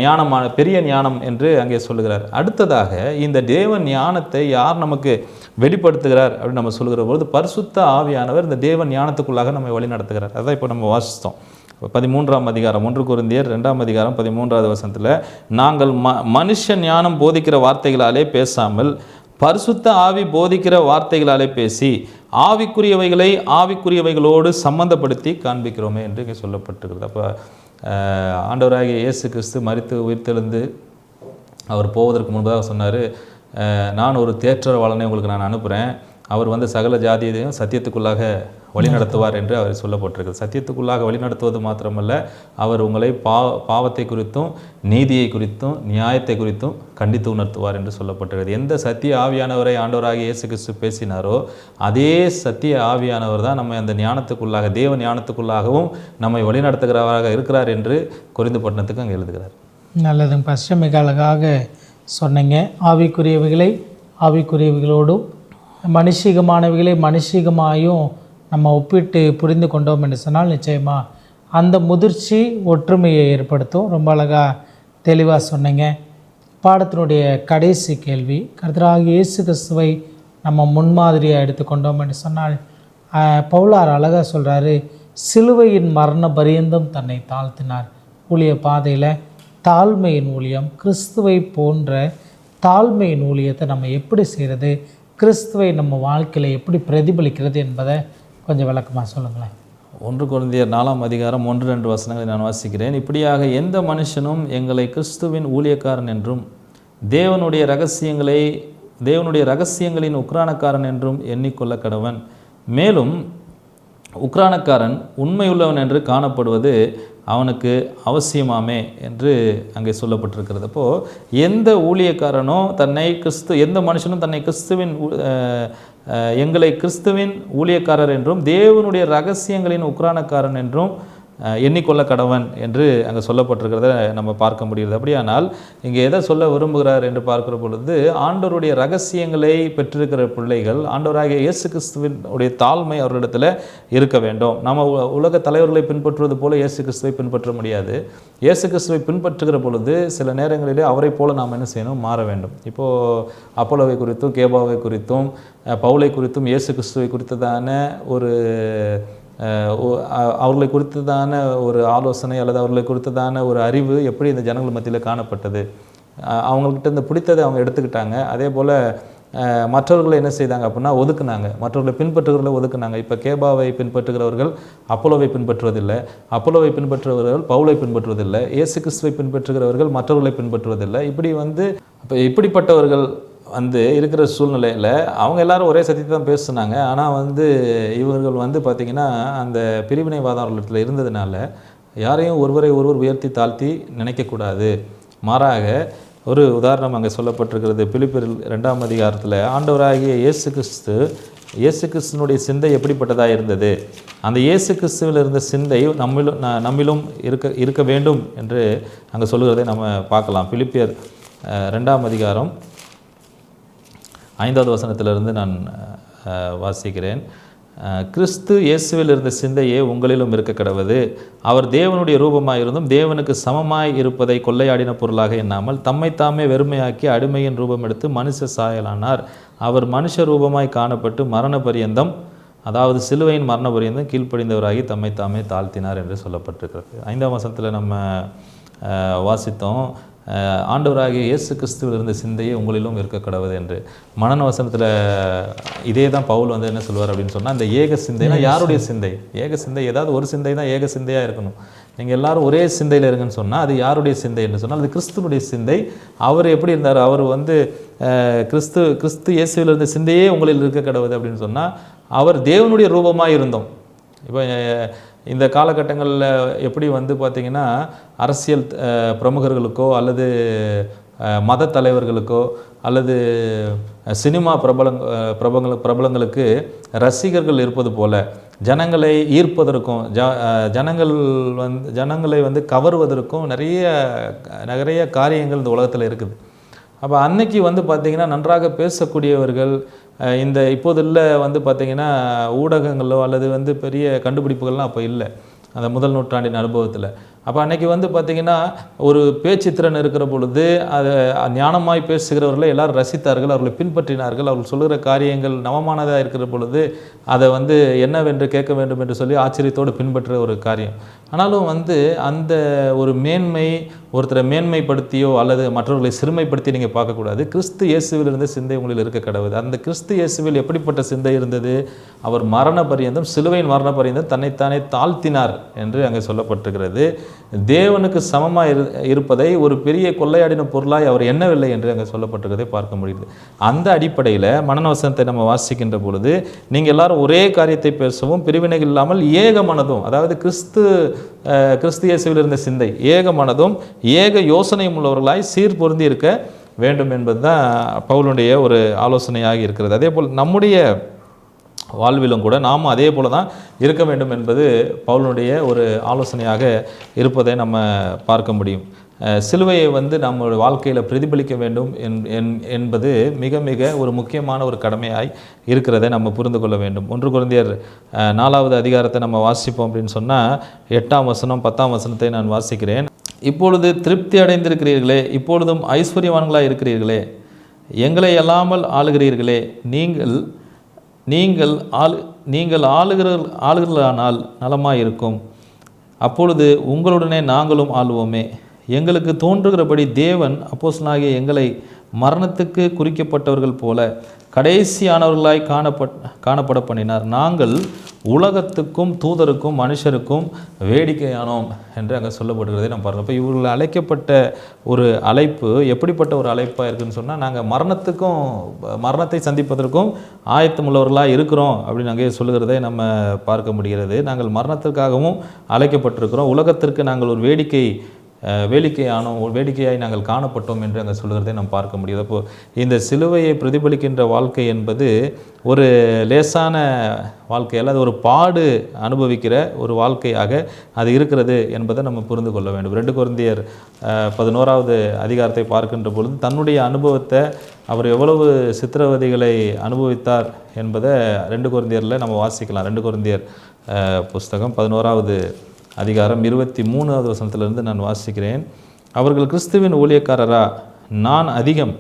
ஞானமான பெரிய ஞானம் என்று அங்கே சொல்லுகிறார். அடுத்ததாக இந்த தேவ ஞானத்தை யார் நமக்கு வெளிப்படுத்துகிறார் அப்படின்னு நம்ம சொல்லுகிற பொழுது பரிசுத்த ஆவியானவர் இந்த தேவ ஞானத்துக்குள்ளாக நம்ம வழி நடத்துகிறார். அதான் இப்போ நம்ம வாசித்தோம். 13ஆம் அதிகாரம் 1 கொரிந்தியர் 2ஆம் அதிகாரம் 13வது வசனத்தில், நாங்கள் மனுஷ ஞானம் போதிக்கிற வார்த்தைகளாலே பேசாமல் பரிசுத்த ஆவி போதிக்கிற வார்த்தைகளாலே பேசி ஆவிக்குரியவைகளோடு சம்பந்தப்படுத்தி காண்பிக்கிறோமே என்று இங்கே சொல்லப்பட்டிருக்கிறது. அப்போ ஆண்டவராகிய இயேசு கிறிஸ்து மரித்து உயிர்த்தெழுந்து அவர் போவதற்கு முன்பதாக சொன்னார், நான் ஒரு தேற்றரவாளனை உங்களுக்கு நான் அனுப்புகிறேன், அவர் சகல ஜாதியையும் சத்தியத்துக்குள்ளாக வழிநடத்துவார் என்று அவர் சொல்லப்பட்டிருக்கிறது. சத்தியத்துக்குள்ளாக வழிநடத்துவது மாத்திரமல்ல, அவர் உங்களை பாவத்தை குறித்தும் நீதியை குறித்தும் நியாயத்தை குறித்தும் கண்டித்து உணர்த்துவார் என்று சொல்லப்பட்டிருக்கிறது. எந்த சத்திய ஆவியானவரை ஆண்டவராகிய இயேசு கிறிஸ்து பேசினாரோ அதே சத்திய ஆவியானவர் தான் நம்ம அந்த ஞானத்துக்குள்ளாக தேவ ஞானத்துக்குள்ளாகவும் நம்மை வழிநடத்துகிறவராக இருக்கிறார் என்று கொரிந்து பட்டணத்துக்கு அங்கே எழுதுகிறார். நல்லதுங்க பாஸ்டர், மிக அழகாக சொன்னீங்க. ஆவிக்குரியவைகளோடும் மனுஷிகமானவைகளை மனுஷிகமாயும் நம்ம ஒப்பிட்டு புரிந்து கொண்டோம் என்று சொன்னால் நிச்சயமாக அந்த முதிர்ச்சி ஒற்றுமையை ஏற்படுத்தும். ரொம்ப அழகாக தெளிவாக சொன்னீங்க. பாடத்தினுடைய கடைசி கேள்வி, கர்த்தராகிய இயேசு கிறிஸ்துவை நம்ம முன்மாதிரியாக எடுத்துக்கொண்டோம் என்று சொன்னால் பவுலார் அழகாக சொல்கிறாரு, சிலுவையின் மரண பரியந்தம் தன்னை தாழ்த்தினார். ஊழிய பாதையில் தாழ்மையின் ஊழியம், கிறிஸ்துவை போன்ற தாழ்மையின் ஊழியத்தை நம்ம எப்படி செய்கிறது, கிறிஸ்துவை நம்ம வாழ்க்கையில் எப்படி பிரதிபலிக்கிறது என்பதை கொஞ்சம் விளக்கமாக சொல்லுங்களேன். 1 கொரிந்தியர் 4ஆம் அதிகாரம் 1-2 வசனங்களை நான் வாசிக்கிறேன். இப்படியாக எந்த மனுஷனும் எங்களை கிறிஸ்துவின் ஊழியக்காரன் என்றும் தேவனுடைய ரகசியங்களின் உக்ரானக்காரன் என்றும் எண்ணிக்கொள்ள கடவன். மேலும் உக்ரானக்காரன் உண்மையுள்ளவன் என்று காணப்படுவது அவனுக்கு அவசியமாமே என்று அங்கே சொல்லப்பட்டிருக்கிறது. அப்போது எந்த ஊழியக்காரனோ எந்த மனுஷனும் தன்னை எங்களை கிறிஸ்துவின் ஊழியக்காரர் என்றும் தேவனுடைய ரகசியங்களின் உக்ரானக்காரன் என்றும் எண்ணிக்கொள்ள கடவன் என்று அங்கே சொல்லப்பட்டிருக்கிறத நம்ம பார்க்க முடிகிறது. அப்படியானால் இங்கே எதை சொல்ல விரும்புகிறார் என்று பார்க்கிற பொழுது, ஆண்டவருடைய ரகசியங்களை பெற்றிருக்கிற பிள்ளைகள் ஆண்டவராகிய இயேசு கிறிஸ்துவின் உடைய தாழ்மை அவர்களிடத்தில் இருக்க வேண்டும். நம்ம உலக தலைவர்களை பின்பற்றுவது போல இயேசு கிறிஸ்துவை பின்பற்ற முடியாது. இயேசு கிறிஸ்துவை பின்பற்றுகிற பொழுது சில நேரங்களிலே அவரை போல நாம் என்ன செய்யணும், மாற வேண்டும். இப்போது அப்போலோவை குறித்தும் கேபாவை குறித்தும் பவுலை குறித்தும் இயேசு கிறிஸ்துவை குறித்ததான ஒரு அவர்களை குறித்ததான ஒரு ஆலோசனை அல்லது அவர்களை குறித்ததான ஒரு அறிவு எப்படி இந்த ஜனங்கள் மத்தியில் காணப்பட்டது. அவங்கக்கிட்ட இந்த பிடித்ததை அவங்க எடுத்துக்கிட்டாங்க. அதே போல் மற்றவர்களை என்ன செய்தாங்க அப்படின்னா ஒதுக்குனாங்க, மற்றவர்களை பின்பற்றுகிறவர்களை ஒதுக்குனாங்க. இப்போ கேபாவை பின்பற்றுகிறவர்கள் அப்போலோவை பின்பற்றுவதில்லை, அப்போலோவை பின்பற்றுகிறவர்கள் பவுலை பின்பற்றுவதில்லை, இயேசு கிறிஸ்துவை பின்பற்றுகிறவர்கள் மற்றவர்களை பின்பற்றுவதில்லை. இப்படி இப்போ இப்படிப்பட்டவர்கள் இருக்கிற சூழ்நிலையில் அவங்க எல்லாரும் ஒரே சத்தியத்தை தான் பேசுனாங்க. ஆனால் இவர்கள் பார்த்திங்கன்னா அந்த பிரிவினைவாதம் அவர்களிடத்தில் இருந்ததுனால யாரையும் ஒருவரை ஒருவர் உயர்த்தி தாழ்த்தி நினைக்கக்கூடாது. மாறாக ஒரு உதாரணம் அங்கே சொல்லப்பட்டிருக்கிறது. பிலிப்பியர் 2ஆம் அதிகாரத்தில் ஆண்டவராகிய இயேசு கிறிஸ்துனுடைய சிந்தை எப்படிப்பட்டதாக இருந்தது, அந்த இயேசு கிறிஸ்துவில் இருந்த சிந்தை நம்மிலும் இருக்க வேண்டும் என்று அங்கே சொல்லுகிறதை நம்ம பார்க்கலாம். பிலிப்பியர் 2ஆம் அதிகாரம் 5வது வசனத்திலிருந்து நான் வாசிக்கிறேன். கிறிஸ்து இயேசுவில் இருந்த சிந்தையே உங்களிலும் இருக்க கடவது. அவர் தேவனுடைய ரூபமாய் இருந்தும் தேவனுக்கு சமமாய் இருப்பதை கொள்ளையாடின பொருளாக எண்ணாமல் தம்மைத்தாமே வெறுமையாக்கி அடிமையின் ரூபம் எடுத்து மனுஷ சாயலானார். அவர் மனுஷ ரூபமாய் காணப்பட்டு மரண பரியந்தம், அதாவது சிலுவையின் மரண பரியந்தம் கீழ்ப்படிந்தவராகி தம்மைத்தாமே தாழ்த்தினார் என்று சொல்லப்பட்டிருக்கிறது. 5ஆம் வசனத்தில் நம்ம வாசித்தோம், ஆண்டவராகிய இயேசு கிறிஸ்துவில் இருந்த சிந்தையே உங்களிலும் இருக்க கடவுது என்று. மனன வசனத்தில் இதே தான் பவுல் என்ன சொல்லுவார் அப்படின்னு சொன்னால், இந்த ஏக சிந்தைனா யாருடைய சிந்தை? ஏக சிந்தை ஏதாவது ஒரு சிந்தை தான் ஏக சிந்தையாக இருக்கணும். நீங்கள் எல்லாரும் ஒரே சிந்தையில் இருங்கன்னு சொன்னால் அது யாருடைய சிந்தை என்று சொன்னால் அது கிறிஸ்துவனுடைய சிந்தை. அவர் எப்படி இருந்தார்? அவர் கிறிஸ்து இயேசுவில் இருந்த சிந்தையே உங்களில் இருக்க கடவுது அப்படின்னு சொன்னால் அவர் தேவனுடைய ரூபமாக இருந்தோம். இப்போ இந்த காலகட்டங்களில் எப்படி பார்த்திங்கன்னா அரசியல் பிரமுகர்களுக்கோ அல்லது மத தலைவர்களுக்கோ அல்லது சினிமா பிரபலங்களுக்கு ரசிகர்கள் இருப்பது போல ஜனங்களை ஈர்ப்பதற்கும் ஜனங்களை கவருவதற்கும் நிறைய காரியங்கள் இந்த உலகத்தில் இருக்குது. அப்போ அன்னைக்கு பார்த்திங்கன்னா நன்றாக பேசக்கூடியவர்கள் இப்போதுள்ள பார்த்திங்கன்னா ஊடகங்களோ அல்லது பெரிய கண்டுபிடிப்புகள்லாம் அப்போ இல்லை, அந்த முதல் நூற்றாண்டின் அனுபவத்தில். அப்போ அன்றைக்கி பார்த்திங்கன்னா ஒரு பேச்சுத்திறன் இருக்கிற பொழுது அதை ஞானமாய் பேசுகிறவர்களை எல்லாரும் ரசித்தார்கள், அவர்களை பின்பற்றினார்கள். அவர்கள் சொல்கிற காரியங்கள் நவமானதாக இருக்கிற பொழுது அதை என்னவென்று கேட்க வேண்டும் என்று சொல்லி ஆச்சரியத்தோடு பின்பற்ற ஒரு காரியம். ஆனாலும் அந்த ஒரு மேன்மை, ஒருத்தரை மேன்மைப்படுத்தியோ அல்லது மற்றவர்களை சிறுமைப்படுத்தி நீங்கள் பார்க்கக்கூடாது. கிறிஸ்து இயேசுவில் இருந்த சிந்தை உங்களில் இருக்க கடவுது. அந்த கிறிஸ்து இயேசுவில் எப்படிப்பட்ட சிந்தை இருந்தது? அவர் மரண பரியந்தம், சிலுவையின் மரண பரியந்தம் தன்னைத்தானே தாழ்த்தினார் என்று அங்கே சொல்லப்பட்டிருக்கிறது. தேவனுக்கு சமமாக இருப்பதை ஒரு பெரிய கொள்ளையாடின பொருளாய் அவர் எண்ணவில்லை என்று அங்கே சொல்லப்பட்டிருக்கிறதை பார்க்க முடியுது. அந்த அடிப்படையில் மனநவசனத்தை நம்ம வாசிக்கின்ற பொழுது நீங்கள் எல்லாரும் ஒரே காரியத்தை பேசவும், பிரிவினைகள் இல்லாமல் ஏக மனதும், அதாவது கிறிஸ்து இயேசுவில் இருந்த சிந்தை ஏக மனதும் ஏக யோசனையும் உள்ளவர்களாய் சீர் பொருந்தி இருக்க வேண்டும் என்பது தான் பவுலுடைய ஒரு ஆலோசனையாக இருக்கிறது. அதே போல் நம்முடைய வாழ்விலும் கூட நாம் அதே போல தான் இருக்க வேண்டும் என்பது பவுலுடைய ஒரு ஆலோசனையாக இருப்பதை நம்ம பார்க்க முடியும். சிலுவையை நம்மளுடைய வாழ்க்கையில் பிரதிபலிக்க வேண்டும் என்பது மிக மிக ஒரு முக்கியமான ஒரு கடமையாய் இருக்கிறதை நம்ம புரிந்து கொள்ள வேண்டும். 1 கொரிந்தியர் 4வது அதிகாரத்தை நம்ம வாசிப்போம் அப்படின்னு சொன்னால் 8ஆம் வசனம் 10ஆம் வசனத்தை நான் வாசிக்கிறேன். இப்பொழுது திருப்தி அடைந்திருக்கிறீர்களே, இப்பொழுதும் ஐஸ்வர்யவான்களாக இருக்கிறீர்களே, எங்களை அல்லாமல் ஆளுகிறீர்களே, நீங்கள் ஆளுகிறளானால் நலமாயிருக்கும். அப்பொழுது உங்களுடனே நாங்களும் ஆளுவோமே. எங்களுக்கு தோன்றுகிறபடி தேவன் அப்போஸ்தலனாகிய எங்களை மரணத்துக்கு குறிக்கப்பட்டவர்கள் போல கடைசியானவர்களாய் காணப்பட பண்ணினார். நாங்கள் உலகத்துக்கும் தூதருக்கும் மனுஷருக்கும் வேடிக்கையானோம் என்று அங்கே சொல்லப்படுகிறதை நம்ம பாருங்கள். இப்போ இவர்கள் அழைக்கப்பட்ட ஒரு அழைப்பு எப்படிப்பட்ட ஒரு அழைப்பாக இருக்குதுன்னு சொன்னால், நாங்கள் மரணத்தை சந்திப்பதற்கும் ஆயத்தமுள்ளவர்களாக இருக்கிறோம் அப்படின்னு அங்கே சொல்லுகிறதை நம்ம பார்க்க முடிகிறது. நாங்கள் மரணத்திற்காகவும் அழைக்கப்பட்டிருக்கிறோம், உலகத்திற்கு நாங்கள் ஒரு வேடிக்கையாய் நாங்கள் காணப்பட்டோம் என்று அங்கே சொல்கிறதை நாம் பார்க்க முடியுது. அப்போது இந்த சிலுவையை பிரதிபலிக்கின்ற வாழ்க்கை என்பது ஒரு லேசான வாழ்க்கை அல்ல, அது ஒரு பாடு அனுபவிக்கிற ஒரு வாழ்க்கையாக அது இருக்கிறது என்பதை நம்ம புரிந்து கொள்ள வேண்டும். 2 கொரிந்தியர் 11வது அதிகாரத்தை பார்க்கின்ற பொழுது தன்னுடைய அனுபவத்தை, அவர் எவ்வளவு சித்திரவதைகளை அனுபவித்தார் என்பதை 2 கொரிந்தியரில் நம்ம வாசிக்கலாம். 2 கொரிந்தியர் புஸ்தகம் 11வது அதிகாரம் 23வது வசனத்திலிருந்து நான் வாசிக்கிறேன். அவர்கள் கிறிஸ்துவின் ஊழியக்காரரா? நான் அதிகம்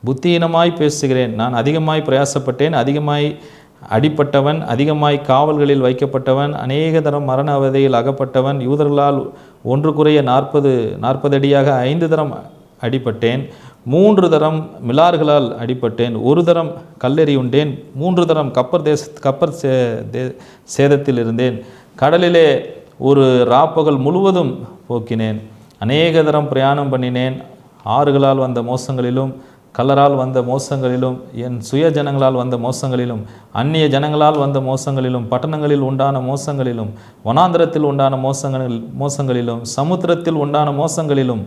புத்தியீனமாய் பேசுகிறேன், நான் அதிகமாய் பிரயாசப்பட்டேன், அதிகமாய் அடிப்பட்டவன், அதிகமாய் காவல்களில் வைக்கப்பட்டவன், அநேக தரம் மரண அவதியில் அகப்பட்டவன், யூதர்களால் ஒன்று குறைய 40 அடியாக 5 தரம் அடிப்பட்டேன், 3 தரம் மிலார்களால் அடிப்பட்டேன், 1 தரம் கல்லெறி உண்டேன், 3 தரம் கப்பர் சேதத்தில் இருந்தேன், கடலிலே ஒரு ராப்பகல் முழுவதும் போக்கினேன், அநேக தரம் பிரயாணம் பண்ணினேன், ஆறுகளால் வந்த மோசங்களிலும் கல்லரால் வந்த மோசங்களிலும் என் சுய ஜனங்களால் வந்த மோசங்களிலும் அந்நிய ஜனங்களால் வந்த மோசங்களிலும் பட்டணங்களில் உண்டான மோசங்களிலும் வனாந்திரத்தில் உண்டான மோசங்களிலும் சமுத்திரத்தில் உண்டான மோசங்களிலும்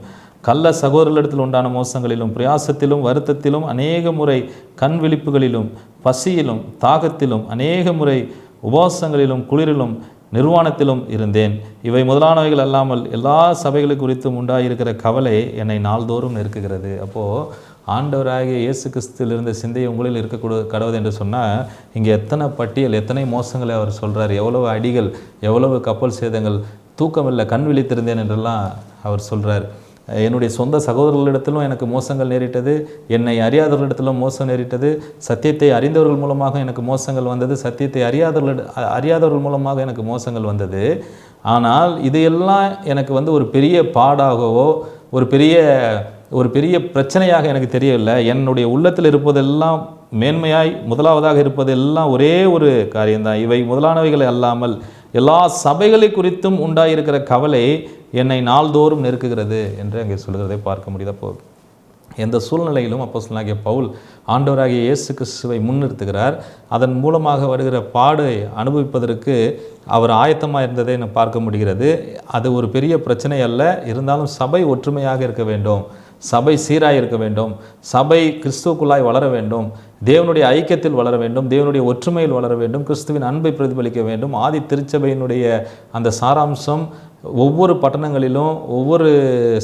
கள்ள சகோதரர்களிடத்தில் உண்டான மோசங்களிலும் பிரயாசத்திலும் வருத்தத்திலும் அநேக முறை கண் விழிப்புகளிலும் பசியிலும் தாகத்திலும் அநேக முறை உபவாசங்களிலும் குளிரிலும் நிர்வாணத்திலும் இருந்தேன். இவை முதலானவைகள் அல்லாமல் எல்லா சபைகளை குறித்தும் உண்டாயிருக்கிற கவலை என்னை நாள்தோறும் நெருக்குகிறது. அப்போது ஆண்டவராகிய இயேசு கிறிஸ்துவில் இருந்த சிந்தையை உங்களில் கடவுது என்று சொன்னால் இங்கே எத்தனை பட்டியல், எத்தனை மோசங்களை அவர் சொல்கிறார், எவ்வளவு அடிகள், எவ்வளவு கப்பல் சேதங்கள், தூக்கமில்லை, கண் விழித்திருந்தேன் என்றெல்லாம் அவர் சொல்கிறார். என்னுடைய சொந்த சகோதரர்களிடத்திலும் எனக்கு மோசங்கள் நேரிட்டது, என்னை அறியாதவர்களிடத்திலும் மோசம் நேரிட்டது, சத்தியத்தை அறிந்தவர்கள் மூலமாக எனக்கு மோசங்கள் வந்தது, சத்தியத்தை அறியாதவர்கள் மூலமாக எனக்கு மோசங்கள் வந்தது. ஆனால் இதையெல்லாம் எனக்கு ஒரு பெரிய பாடாகவோ ஒரு பெரிய பிரச்சனையாக எனக்கு தெரியவில்லை. என்னுடைய உள்ளத்தில் இருப்பதெல்லாம் மேன்மையாய் முதலாவதாக இருப்பதெல்லாம் ஒரே ஒரு காரியம்தான். இவை முதலானவைகளை அல்லாமல் எல்லா சபைகளை குறித்தும் உண்டாயிருக்கிற கவலை என்னை நாள்தோறும் நெருக்குகிறது என்று அங்கே சொல்கிறதை பார்க்க முடியுது. அப்போ எந்த சூழ்நிலையிலும் அப்போஸ்தலனாகிய பவுல் ஆண்டவராகிய இயேசு கிறிஸ்துவை முன்னிறுத்துகிறார். அதன் மூலமாக வருகிற பாடை அனுபவிப்பதற்கு அவர் ஆயத்தமாக இருந்ததை நான் பார்க்க முடிகிறது. அது ஒரு பெரிய பிரச்சனை அல்ல. இருந்தாலும் சபை ஒற்றுமையாக இருக்க வேண்டும், சபை சீராக இருக்க வேண்டும், சபை கிறிஸ்துவுக்குள்ளாய் வளர வேண்டும், தேவனுடைய ஐக்கியத்தில் வளர வேண்டும், தேவனுடைய ஒற்றுமையில் வளர வேண்டும், கிறிஸ்துவின் அன்பை பிரதிபலிக்க வேண்டும். ஆதி திருச்சபையினுடைய அந்த சாராம்சம் ஒவ்வொரு பட்டணங்களிலும் ஒவ்வொரு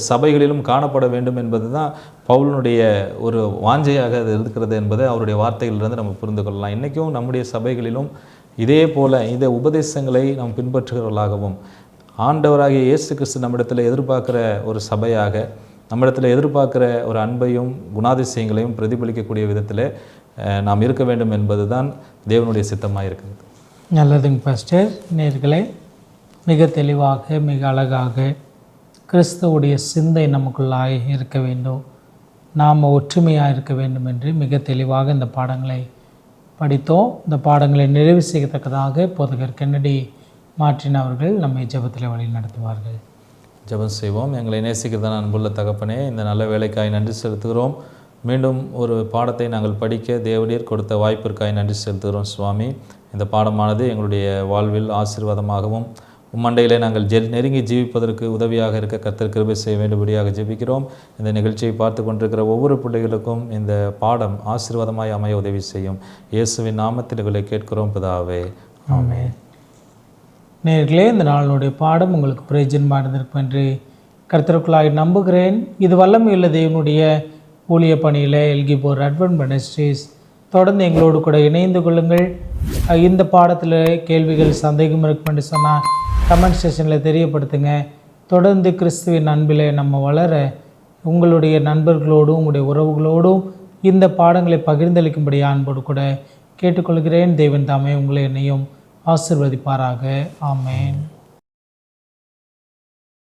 சபைகளிலும் காணப்பட வேண்டும் என்பது தான் பவுலினுடைய ஒரு வாஞ்சையாக அது இருக்கிறது என்பதை அவருடைய வார்த்தைகளிலிருந்து நம்ம புரிந்து கொள்ளலாம். இன்றைக்கும் நம்முடைய சபைகளிலும் இதே போல் இந்த உபதேசங்களை நாம் பின்பற்றுகிறவர்களாகவும் ஆண்டவராகிய இயேசு கிறிஸ்து நம்மிடத்தில் எதிர்பார்க்குற ஒரு சபையாக, நம்மிடத்தில் எதிர்பார்க்குற ஒரு அன்பையும் குணாதிசயங்களையும் பிரதிபலிக்கக்கூடிய விதத்தில் நாம் இருக்க வேண்டும் என்பது தான் தேவனுடைய சித்தமாக இருக்கிறது. நல்லதுங்க பாஸ்டர். நேயர்களே, மிக தெளிவாக மிக அழகாக கிறிஸ்துவுடைய சிந்தை நமக்குள்ளாக இருக்க வேண்டும், நாம் ஒற்றுமையாக இருக்க வேண்டும் என்று மிக தெளிவாக இந்த பாடங்களை படித்தோம். இந்த பாடங்களை நிறைவு செய்யத்தக்கதாக போதகர் கென்னடி மார்ட்டின் அவர்கள் நம்மை ஜெபத்தில் வழி நடத்துவார்கள். ஜெபம் செய்வோம். எங்களை நேசிக்கிறதான அன்புள்ள தகப்பனே, இந்த நல்ல வேலைக்காய் நன்றி செலுத்துகிறோம். மீண்டும் ஒரு பாடத்தை நாங்கள் படிக்க தேவனீர் கொடுத்த வாய்ப்பிற்காய் நன்றி செலுத்துகிறோம் சுவாமி. இந்த பாடமானது எங்களுடைய வாழ்வில் ஆசீர்வாதமாகவும் உம்மண்டையிலே நாங்கள் நெருங்கி ஜீவிப்பதற்கு உதவியாக இருக்க கர்த்தர் கிருபை செய்ய வேண்டும்படியாக ஜெபிக்கிறோம். இந்த நிகழ்ச்சியை பார்த்து கொண்டிருக்கிற ஒவ்வொரு பிள்ளைகளுக்கும் இந்த பாடம் ஆசீர்வாதமாய் அமைய உதவி செய்யும். இயேசுவின் நாமத்தில் இவர்களை கேட்கிறோம் பிதாவே, ஆமென். நேயர்களே, இந்த நாளினுடைய பாடம் உங்களுக்கு பிரயோஜனமாக இருந்திருக்கும் என்று கர்த்தருக்குள்ளாய் நம்புகிறேன். இது வல்லமையுள்ள தேவனுடைய ஊழிய பணியில் எல்கிபோர் அட்வென்ட் மினிஸ்ட்ரீஸ். தொடர்ந்து எங்களோடு கூட இணைந்து கொள்ளுங்கள். இந்த பாடத்தில் கேள்விகள் சந்தேகம் இருக்கும் என்று சொன்னால் கமெண்ட் செக்ஷனில் தெரியப்படுத்துங்க. தொடர்ந்து கிறிஸ்துவின் அன்பில் நம்ம வளர உங்களுடைய நண்பர்களோடும் உங்களுடைய உறவுகளோடும் இந்த பாடங்களை பகிர்ந்தளிக்கும்படி அன்போடு கூட கேட்டுக்கொள்கிறேன். தேவன் தாமே உங்களை என்னையும் ஆசீர்வதிப்பாராக. ஆமென்.